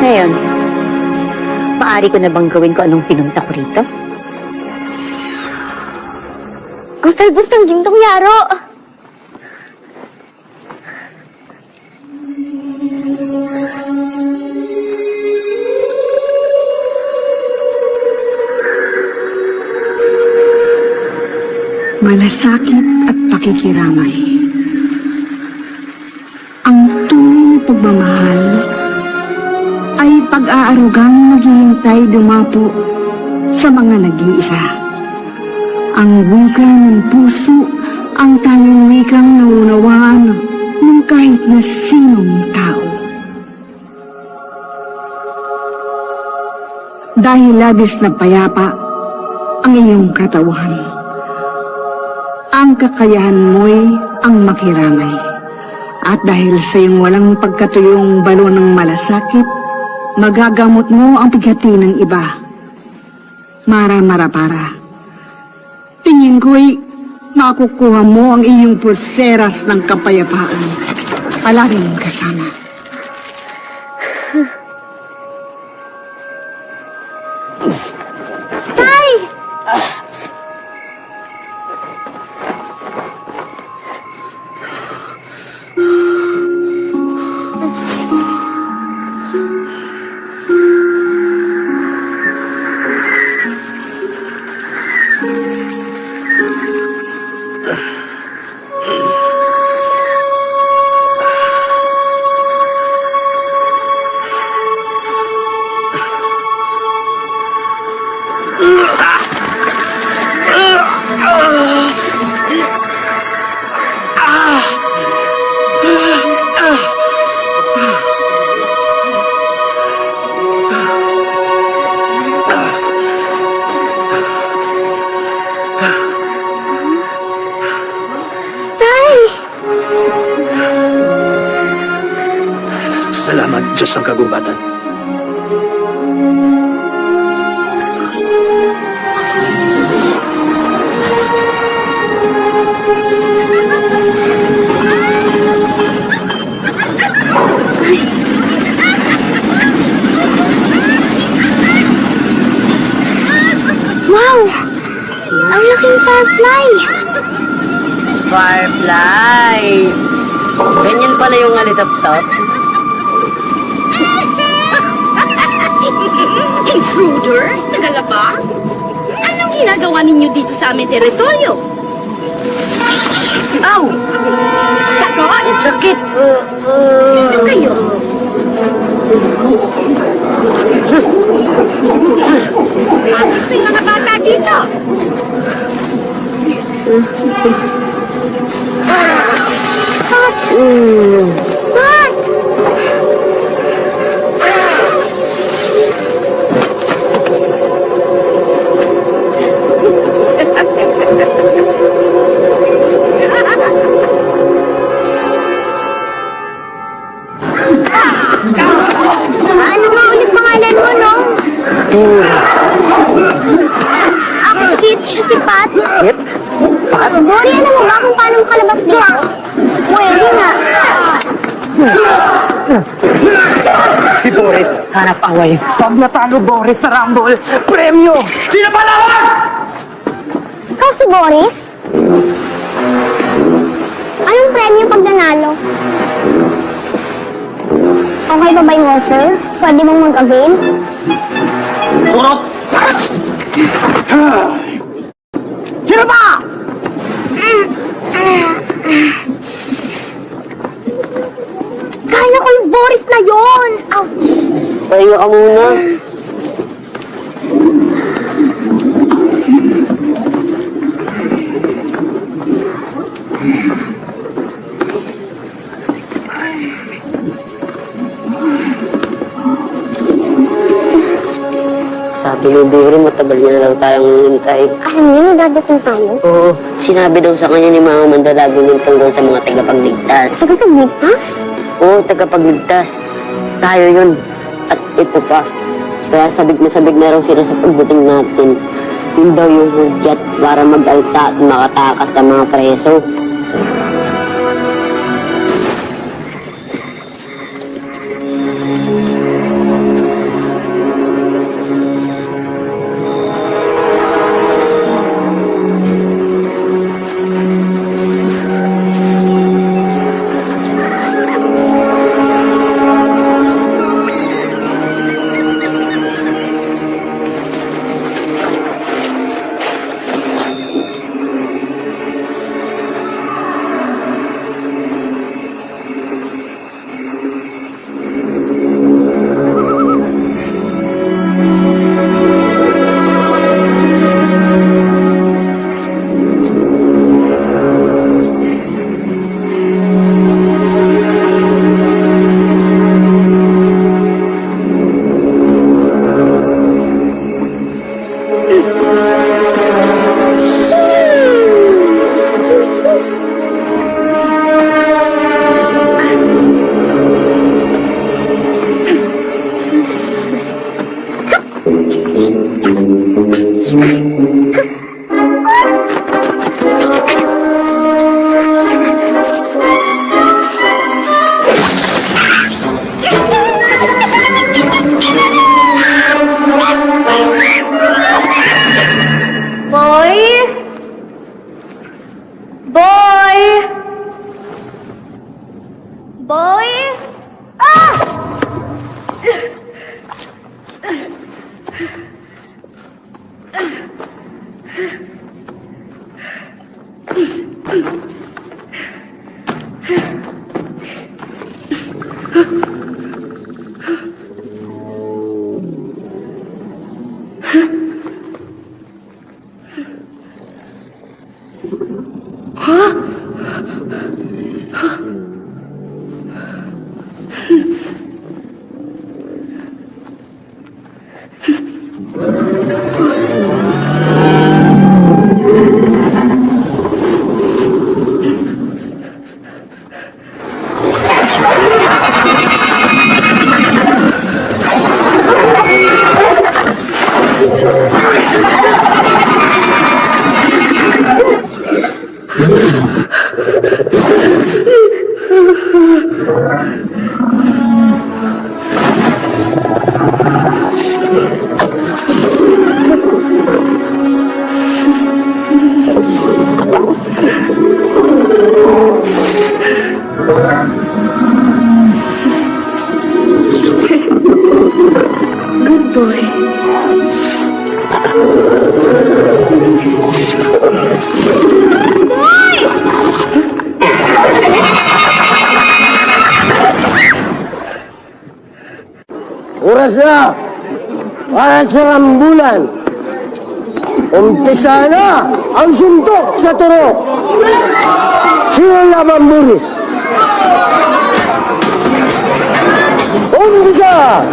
Ngayon, maaari ko na bang gawin ko anong pinunta ko rito? Ang talbos ng gintong Yaro! Malasakit at pakikiramay. Ang tunay na pagmamahal ay pag-aarugang naghihintay dumapo sa mga nag-iisa. Ang wika ng puso, ang tanging wikang naunawaan ng kahit na sinong tao. Dahil labis na payapa ang iyong katawan, ang kakayahan mo'y ang makiramay. At dahil sa iyong walang pagkatuyong balon ng malasakit, magagamot mo ang pighati ng iba. Mara-mara para. Tingin ko'y makukuha mo ang iyong pulseras ng kapayapaan. Palaging kasama. Tay! Salamat, Diyos ng kagubatan. Wow! Ang laking firefly! Firefly! Ganyan pala yung alitap-tap. Intruders? Tagalabas? Anong ginagawa ninyo dito sa aming teritoryo? Aw! Sakot! Sakit! Sino kayo? Pasok yung mga bata dito! Ano nga ulit pangalan mo, no? Ako si Kit, siya si Pat. Kit? Pat? Dory, alam mo ba kung paano makalabas dito? Pwede nga. Si Boris, hanap away. Pag natalo Boris sa Rumble, premyo! Sino palawan? Ikaw si Boris? Anong premyo pag nanalo? Okay ba ba yung offer? Pwede mong mag-avail? Kurot! Sino ba? Kala ko yung Boris na yon! Ouch! Pahinga ka muna. Sabi ni Biri, matagal niya na lang tayong hintay. Alam niyo, nagdadating tayo. Oo, sinabi daw sa kanya ni Mama Mandalago yung tungkol sa mga tagapagligtas. Tagapagligtas? Oo, tagapagligtas. Tayo yun. At ito pa. Kaya sabik na raw sila sa pagbuting natin. Yun daw yung hudyat para mag-alsa at makatakas sa mga preso. Good boy. Oras na para sa rambulan. Umpisa na ang suntok sa turo. Sino laban buris? Umpisa!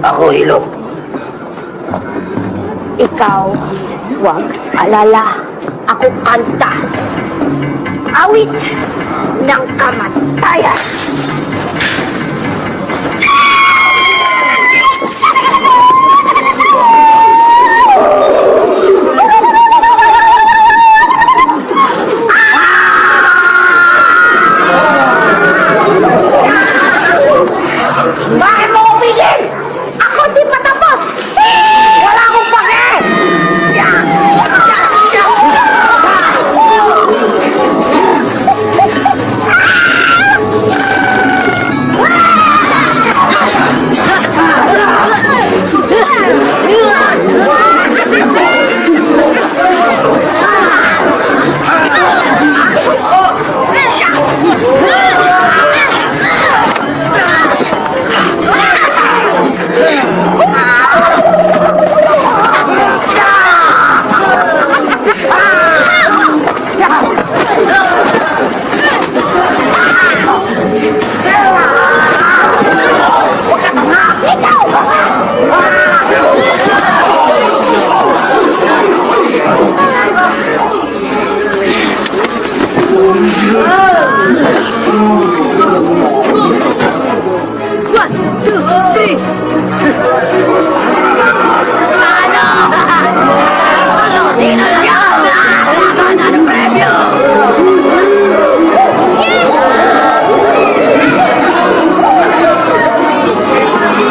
Ako, Hilo. Ikaw, huwag alala. Ako kanta. Awit ng kamatayan. Bakit mo umigil? Ako di pa tapos! Wala akong pake!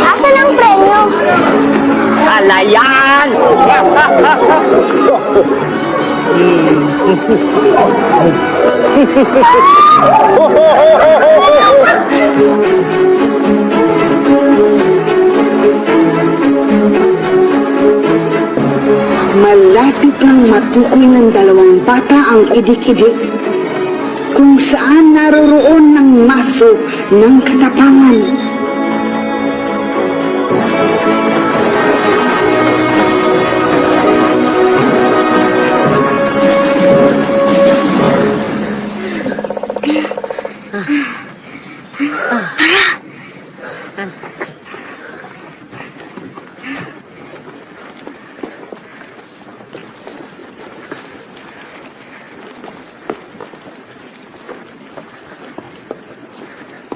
Asan ang premyo? Kalayan! Malapit nang matukoy ng dalawang bata ang idik-idik kung saan naroroon ng maso ng katapangan.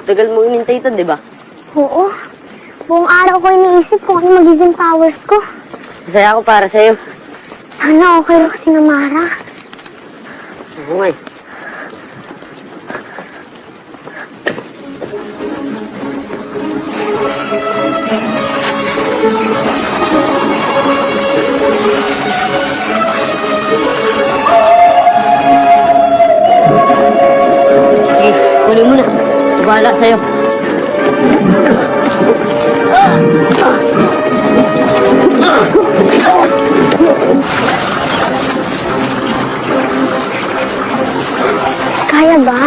Tagal mo inintay ito, di ba? Oo. Buong araw ko iniisip kung ano magiging powers ko. Masaya ako para sa'yo. Sana okay lang si Namara. Oo nga eh. Sige, kunin mo na. Bahala sa'yo. Kaya ba?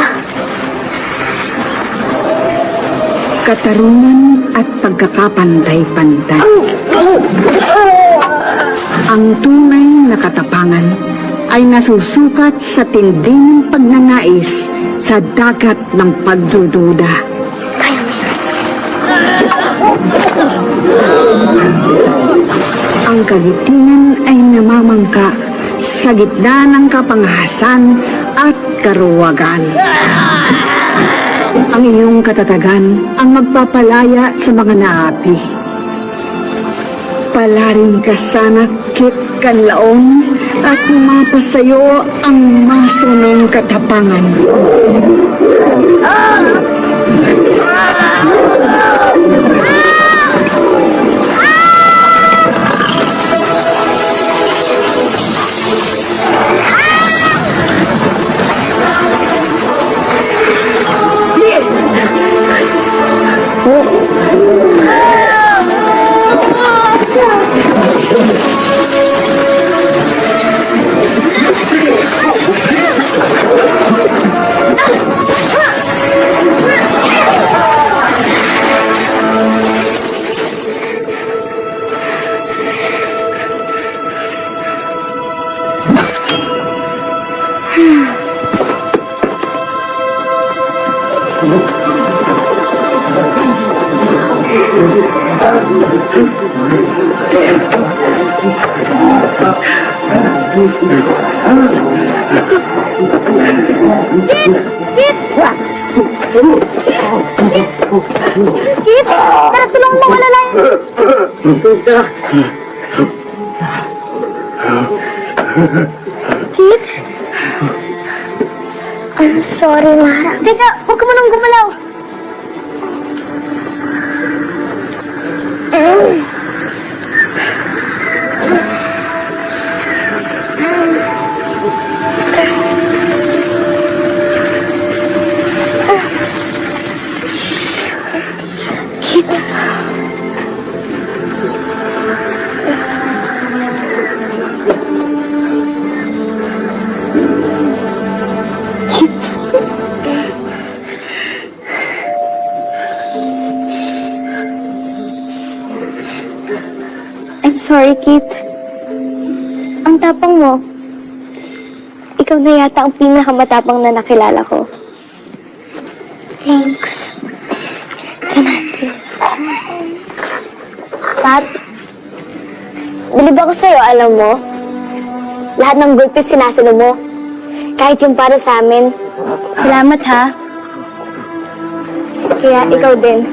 Katarungan at pagkakapantay-pantay. Ang tunay na katapangan ay nasusukat sa tinding pagnanais sa dagat ng pagdududa. Ang kagitingan ay namamangka sa gitna ng kapangahasan at karuwagan. Ang iyong katatagan ang magpapalaya sa mga naapi. Palarin ka sana, Kit Kanlaon, at mapasayo ang maso ng katapangan. Kit! Tara, tulungan mo wala lang. Kit? I'm sorry, Mara. Teka, huwag ka mo nang gumalaw. Kit. I'm sorry, Kit. Ang tapang mo. Ikaw na yata ang pinakamatapang na nakilala ko. Thanks. Tara natin. Pat, bilib ako sa'yo, alam mo. Lahat ng gulpi sinasalo mo. Kahit yung para sa amin. Salamat, ha. Kaya ikaw din.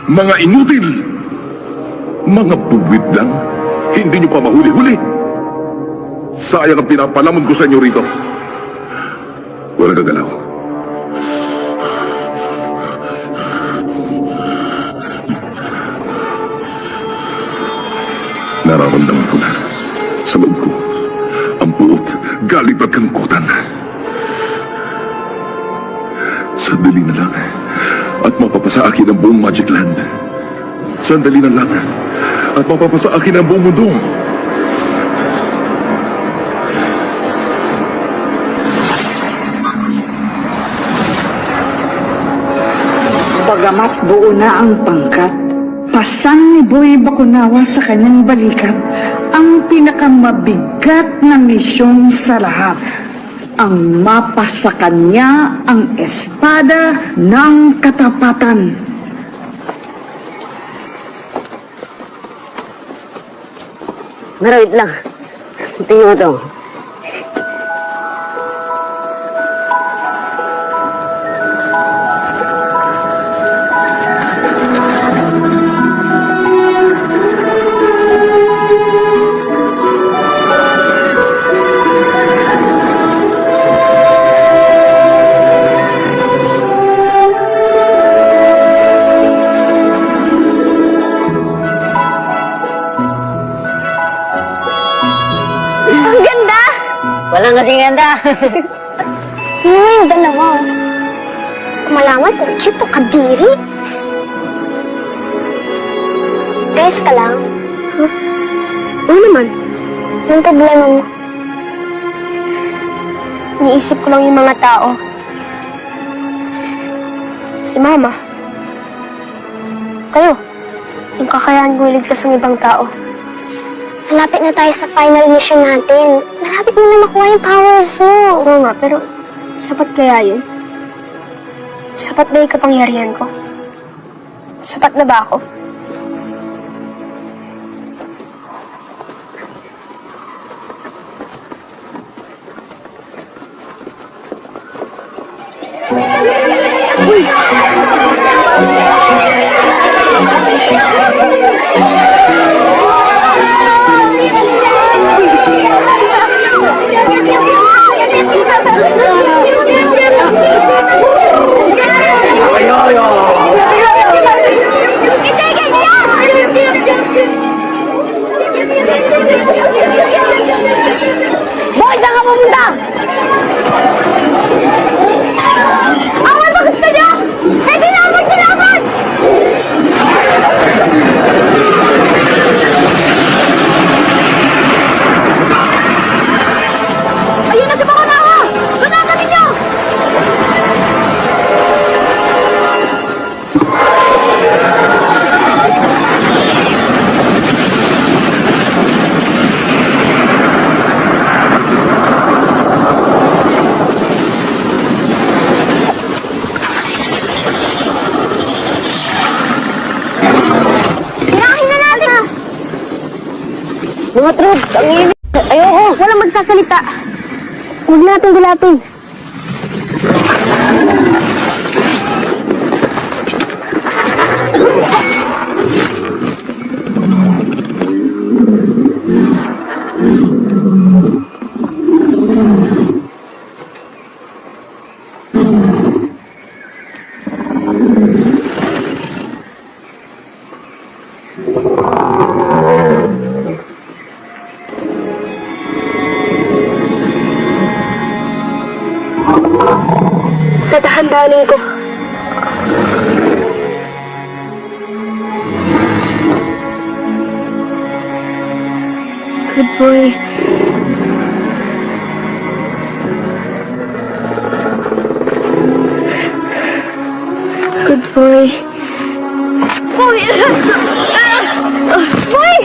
Mga inutil! Mga bugwit lang. Hindi nyo pa mahuli-huli. Sayang ang pinapalamon ko sa inyo rito. Walang gagalaw. Nararamdaman ko na sa loob ko ang buot galing at kalungkutan. Sandali na lang at mapapasa akin ang buong Magic Land. Sandali na lang at mapapasa akin ang buong mundo. Bagamat buo na ang pangkat, pasan ni Boy Bakunawa sa kanyang balikat ang pinakamabigat na misyon sa lahat. Ang mapa sa kanya ang espada ng katapatan. Wait lang. Tingnan mo to. Ang ganda! Walang kasing ganda. Tingnan mo yung dalawa. Malaman kung cute o kadiri. Guys ka lang. Huh? Ano naman? Anong problema mo? Iniisip ko lang yung mga tao. Si Mama. Kayo. Yung kakayahan kong iligtas ang ibang tao. Malapit na tayo sa final mission natin. Malapit mo na makuha yung powers mo. Oo nga, pero sapat kaya yun? Sapat ba yung kapangyarihan ko? Sapat na ba ako? Uy! nagsasalita. Huwag natin gulatin. Tatahandanin ko. Good boy. Good boy. Boy! Boy!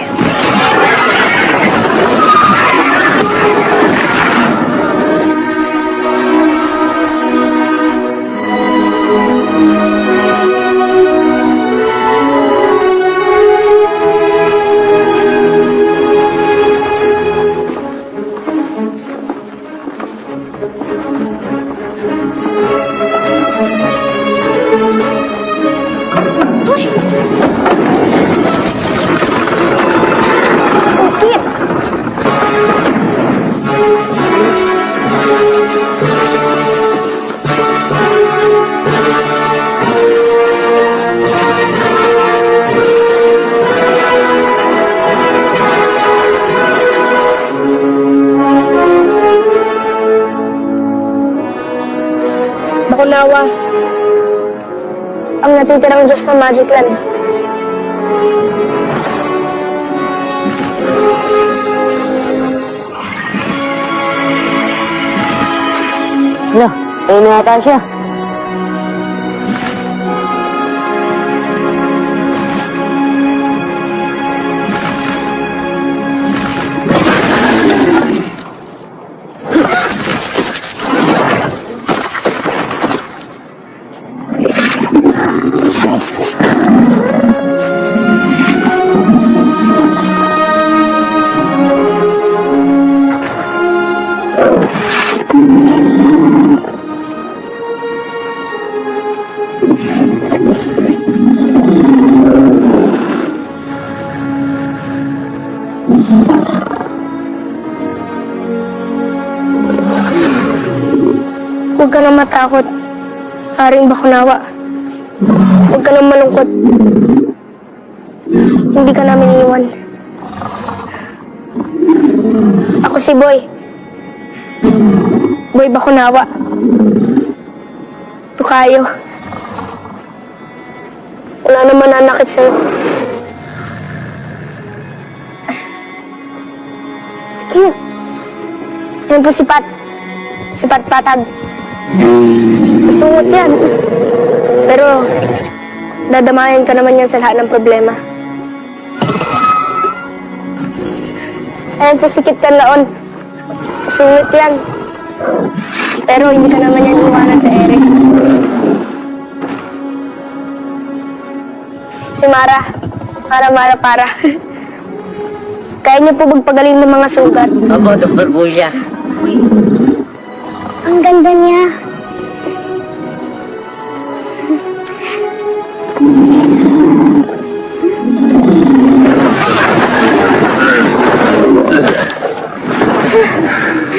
Bakunawa, ang natitirang Diyos ng Magic Land. Hala, ayun na yata siya. Huwag ka nang matakot, Haring Bakunawa. Huwag ka nang malungkot. Hindi ka namin iiwan. Ako si Boy. Boy Bakunawa. Tukayo. Wala naman nanakit sa'yo. Yan po si Pat. Si Pat Patag. Sungot yan. Pero, dadamayan ka naman yan sa lahat ng problema. Ayan po si Kit Kanlaon. Sungot yan. Pero hindi ka naman yan iwanan sa Eric. Si Mara. Mara para. Kaya niyo po magpagaling ng mga sugat. Opo, doktor po siya. Ang ganda niya.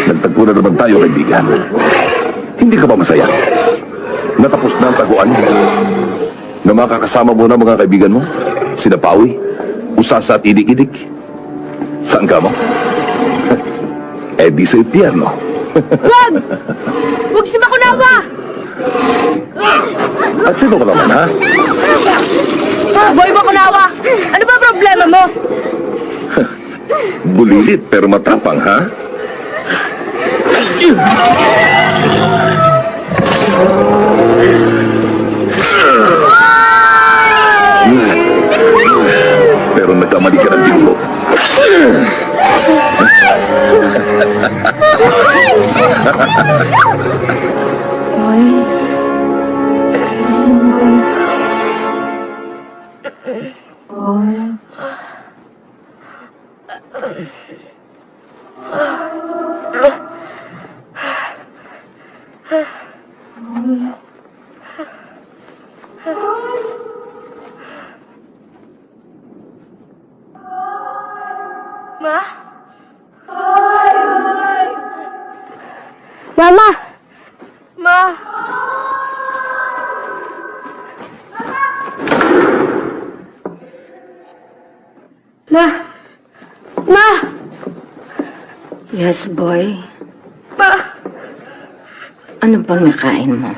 Nagtagpo na naman tayo, kaibigan. Hindi ka ba masaya? Natapos na ang taguan. Na makakasama mo na mga kaibigan mo? Sina Pawi, Usasa at Idik-Idik. Saan ka mo? Eh di sa impyerno. Wag! Wag si Bakunawa! At sino ka naman, ha? Boy Bakunawa! Ano ba problema mo? Bulilit pero matapang, ha? Pero nagkamali ka ng bingko. Mama! Ma! Ma! Ma! Yes, boy. Ma! Ano bang nakain mo?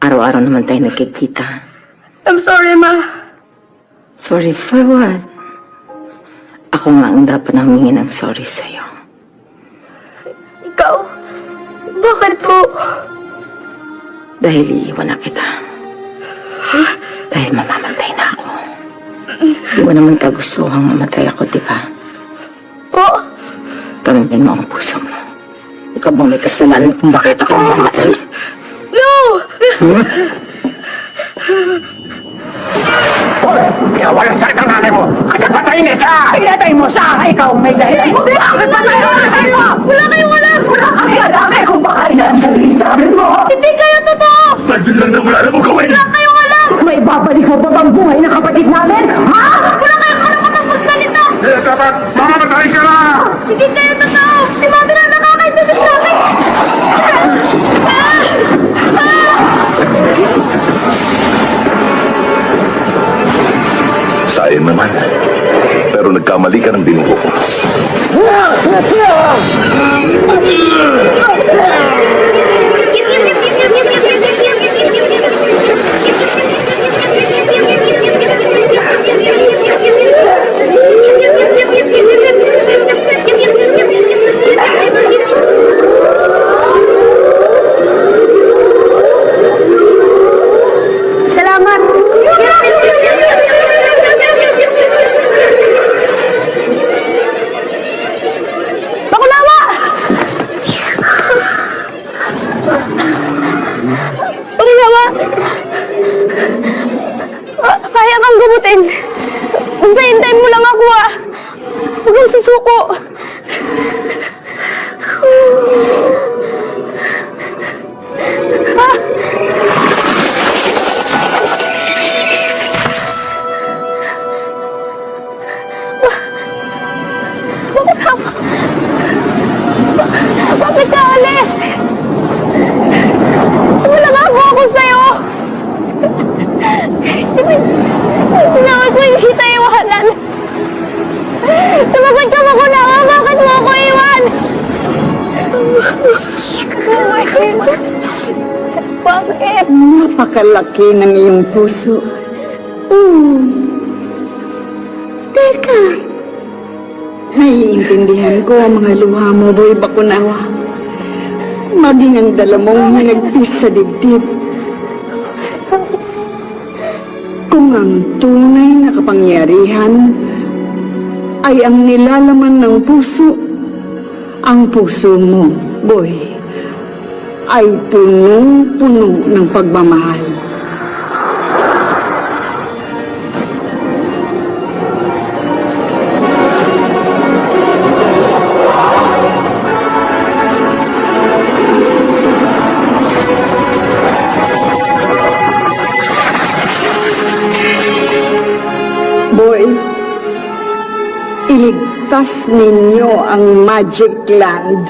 Araw-araw naman tayo nagkikita. I'm sorry, Ma. Sorry for what? Ako nga ang dapat na humingi ng sorry sa'yo. Ikaw? Bakit po? Dahil iiwan na kita. Dahil mamamatay na ako. Di mo naman kagustuhang mamatay ako, di ba? Po? Tanungin mo ang puso mo. Ikaw bang may kasalanan kung bakit ako mamamatay? No! Kaya walang sakit ang nanay mo! Kasi patayin niya siya! Pinatay mo siya! Ikaw may dahilan mo! Bakit patayin mo? Patayin mo! Wala kayong alam! Wala kami alam kung baka inaan sa litamin mo! Hindi kayo totoo! Dahil lang na wala na mo gawin! Wala kayong alam! May babalik mo pa bang buhay ng kapatid namin? Ha? Wala kayong karapatang magsalita! Kaya dapat mamamatay ka na! Hindi kayo totoo! Si Mami na nakakaintindi sa akin! Sayang naman. Pero nagkamali ka ng binuho ko. Salamat! Bakulawa! Bakulawa! Kaya kang gamutin. Basta hintayin mo lang ako, ah. Huwag kang susuko. Ah! Bakit ka alis? Wala nga ako sa'yo. Sinawag ko yung kita iwanan. Sumagot ka makunawa. Bakit mo ako iwan? Bakit? Napakalaki ng iyong puso. Teka. Naiintindihan ko ang mga luha mo, Boy Bakunawa. Maging ang dala mong hinagpis sa dibdib. Kung ang tunay na kapangyarihan ay ang nilalaman ng puso, ang puso mo, Boy, ay punong-puno ng pagmamahal. Boy, iligtas ninyo ang Magic Land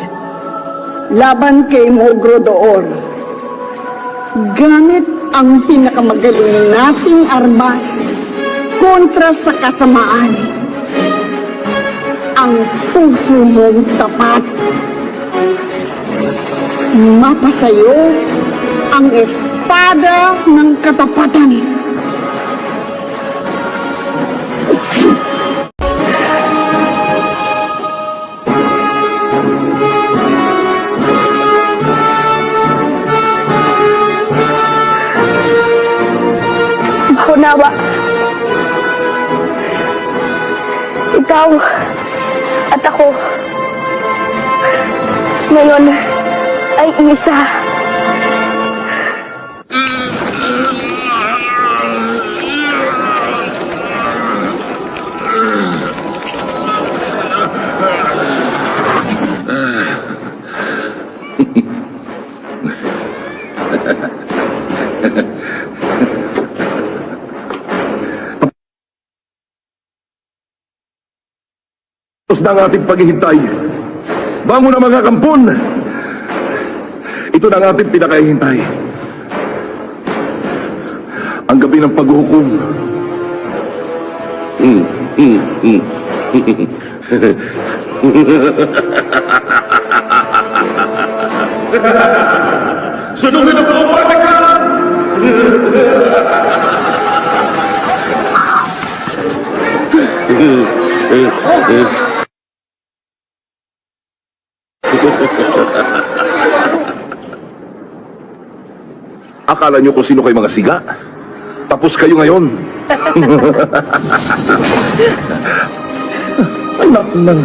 laban kay Mogrodoor. Gamit ang pinakamagaling nating armas kontra sa kasamaan. Ang puso mong tapat. Mapasayo ang espada ng katapatan. Bakunawa. Ikaw at ako ngayon ay isa. Tapos na ang ating paghihintay. Bangon na mga kampon! Ito na ang ating pinakahihintay. Ang gabi ng paghuhukom. Sunugin ang buong Vatican! Akala niyo kung sino kayo mga siga? Tapos kayo ngayon. Anak ng...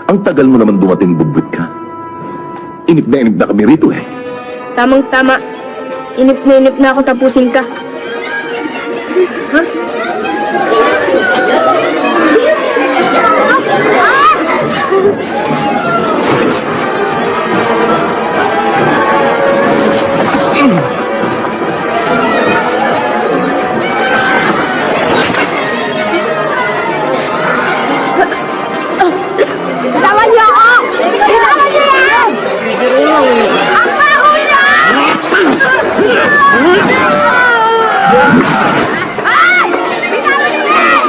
Ang tagal mo naman dumating, bubwit ka. Inip na kami rito eh. Tamang-tama. Inip na ako tapusin ka. Bitawan niyo ako! Bitawan niyo yan! Ang mahula! Ay! Bitawan niyo yan!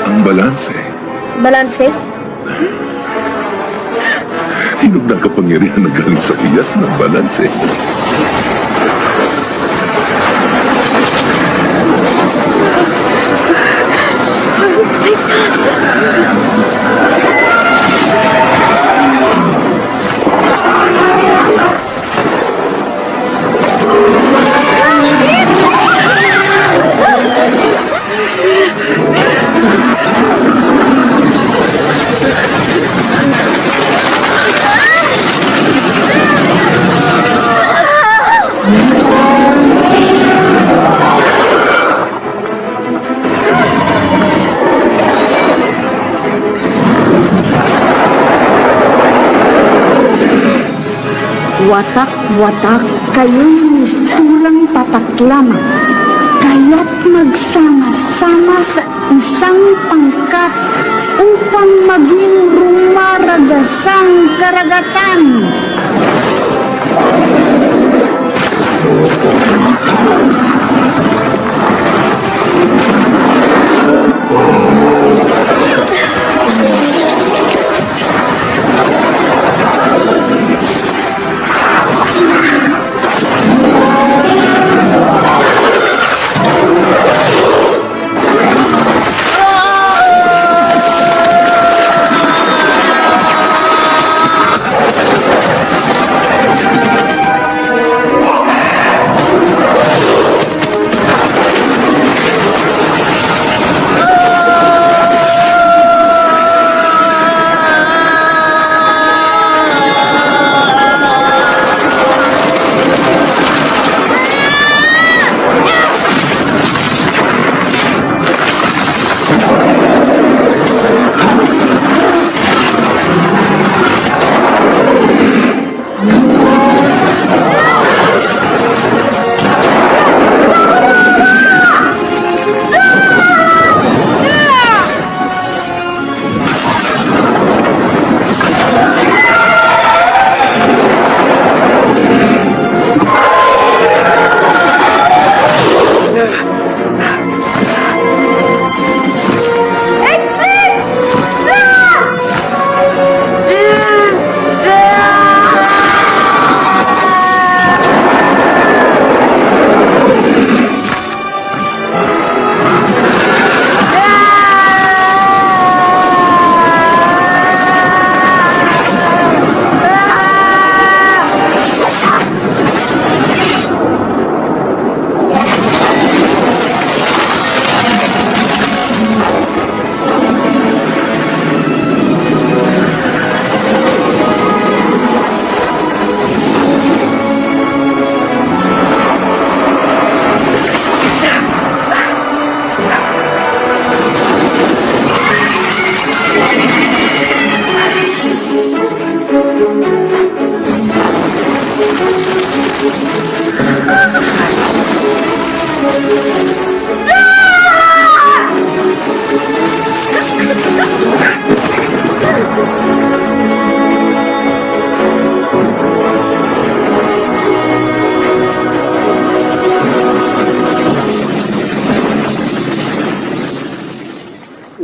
Ang balanse. Balanse? Hinog na kapangyarihan na galing sa iyas ng balanse. Watak-watak kayo'y mistulang patak lamang. Kaya't magsama-sama sa isang pangkat upang maging rumaragasang karagatan.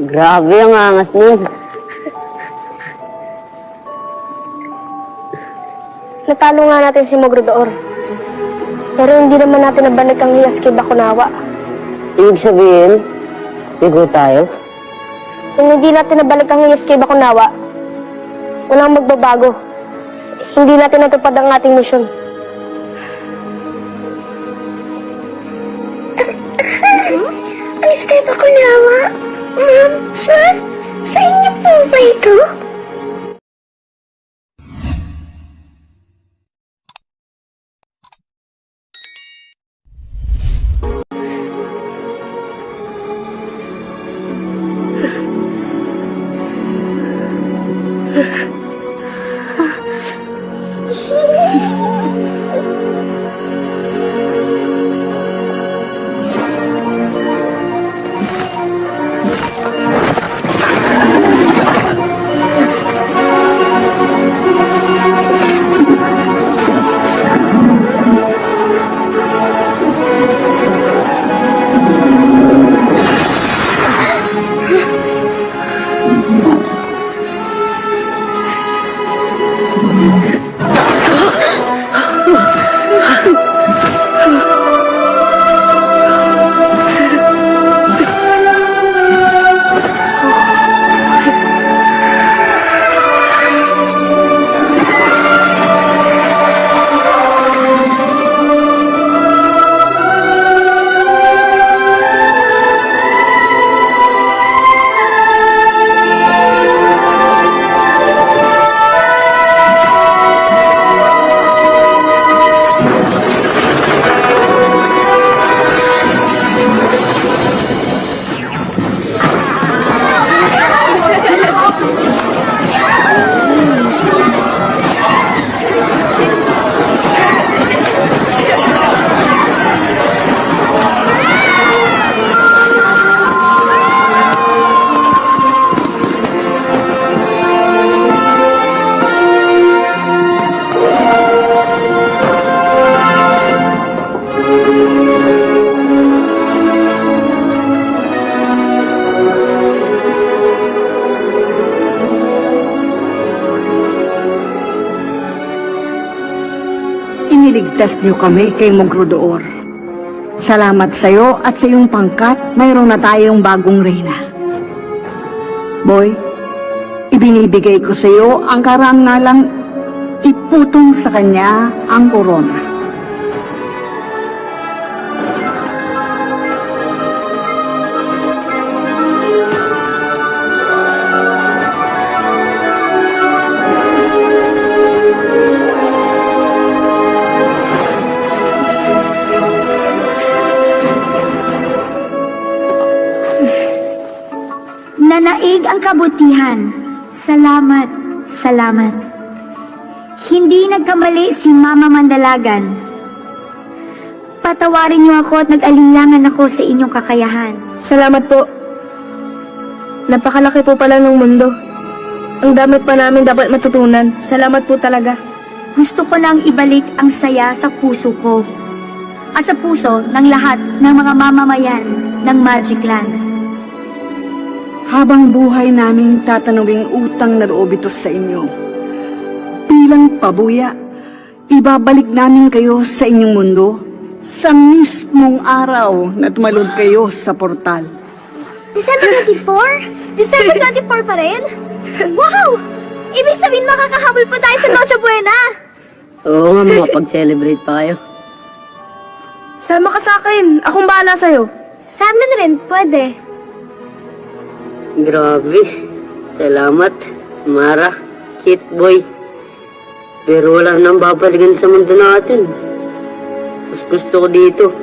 Grabe ang angas nun. Natalo nga natin si Mogrodoor. Pero hindi naman natin nabalik ang hiyas kay Bakunawa. Ibig sabihin, bigo tayo. Kung hindi natin nabalik ang hiyas kay Bakunawa, walang magbabago. Hindi natin natupad ang ating misyon. Alis tayo Bakunawa? Ma'am, sir, sa inyo po ba ito? iniligtas niyo kami kay Mogrodoor. Salamat sa'yo at sa iyong pangkat, mayroon na tayong bagong reyna. Boy, ibinibigay ko sa iyo ang karangalang iputong sa kanya ang korona. Nanaig ang kabutihan. Salamat, salamat. Hindi nagkamali si Mama Mandalagan. Patawarin niyo ako at nag-alinlangan ako sa inyong kakayahan. Salamat po. Napakalaki po pala ng mundo. Ang dami pa namin dapat matutunan. Salamat po talaga. Gusto ko nang ibalik ang saya sa puso ko at sa puso ng lahat ng mga mamamayan ng Magic Land. Habang buhay naming tatanawing utang na loob ito sa inyo. Bilang pabuya, ibabalik namin kayo sa inyong mundo sa mismong araw na tumalon kayo sa portal. December 24? December 24 pa rin? Wow! Ibig sabihin makakahabol pa tayo sa Noche Buena! Oo nga, makapag-celebrate pa kayo. Sama ka sa akin. Akong bahala sa'yo. Sa amin rin, pwede. Grabe. Salamat, Mara, Kit Boy. Pero wala nang babalikan sa mundo natin. Mas gusto ko dito.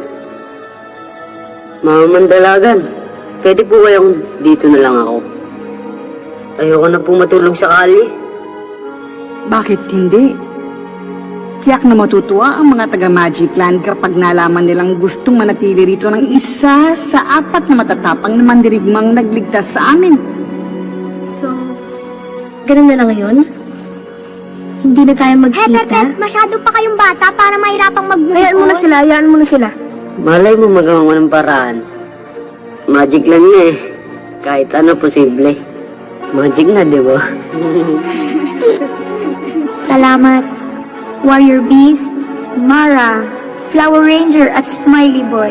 Mama Mandalagan, pwede po kayong dito na lang ako. Ayoko na po matulog sa kali. Bakit hindi? Tiyak na matutuwa ang mga taga-Magic Land kapag nalaman nilang gustong manatili rito ng isa sa 4 na matatapang na mandirigmang nagligtas sa amin. So, ganun na lang ngayon? Hindi na tayo magkita? Pep, masyado pa kayong bata para mahirapang mag-move Hayaan mo na sila. Hayaan mo na sila. Malay mo magawa mo ng paraan. Magic lang na eh. Kahit ano posible. Magic na, di ba? Salamat, Warrior Beast, Mara, Flower Ranger at Smiley Boy.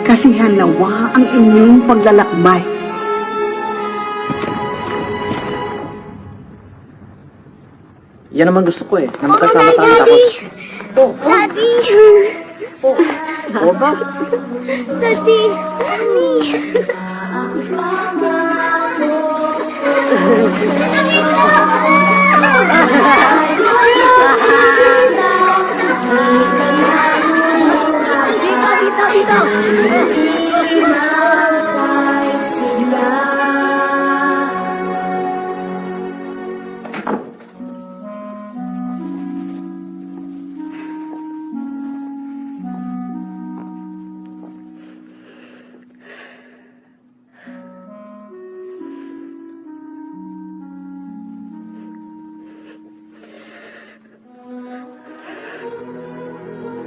Kasihan nawa ang inyong paglalakbay. Yan naman gusto ko eh. Na magkasama tayo tapos... Daddy! Oo ba? Daddy! Mommy!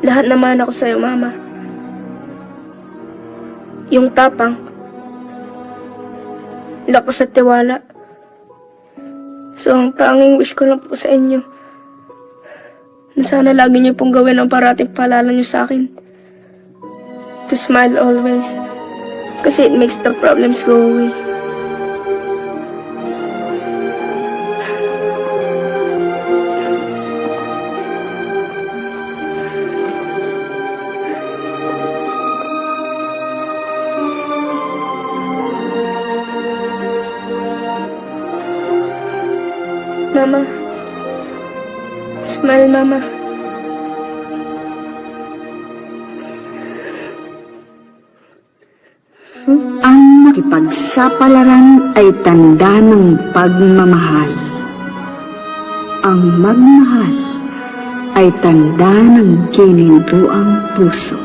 Lahat naman ako sa'yo, Mama. Yung tapang, lakas at tiwala. So, ang tanging wish ko lang po sa inyo, na sana lagi niyo pong gawin ang parating paalala niyo sa akin. To smile always. Kasi it makes the problems go away. Mama. Smile, Mama. Ang makipagsapalaran ay tanda ng pagmamahal. Ang magmahal ay tanda ng ginintuang puso.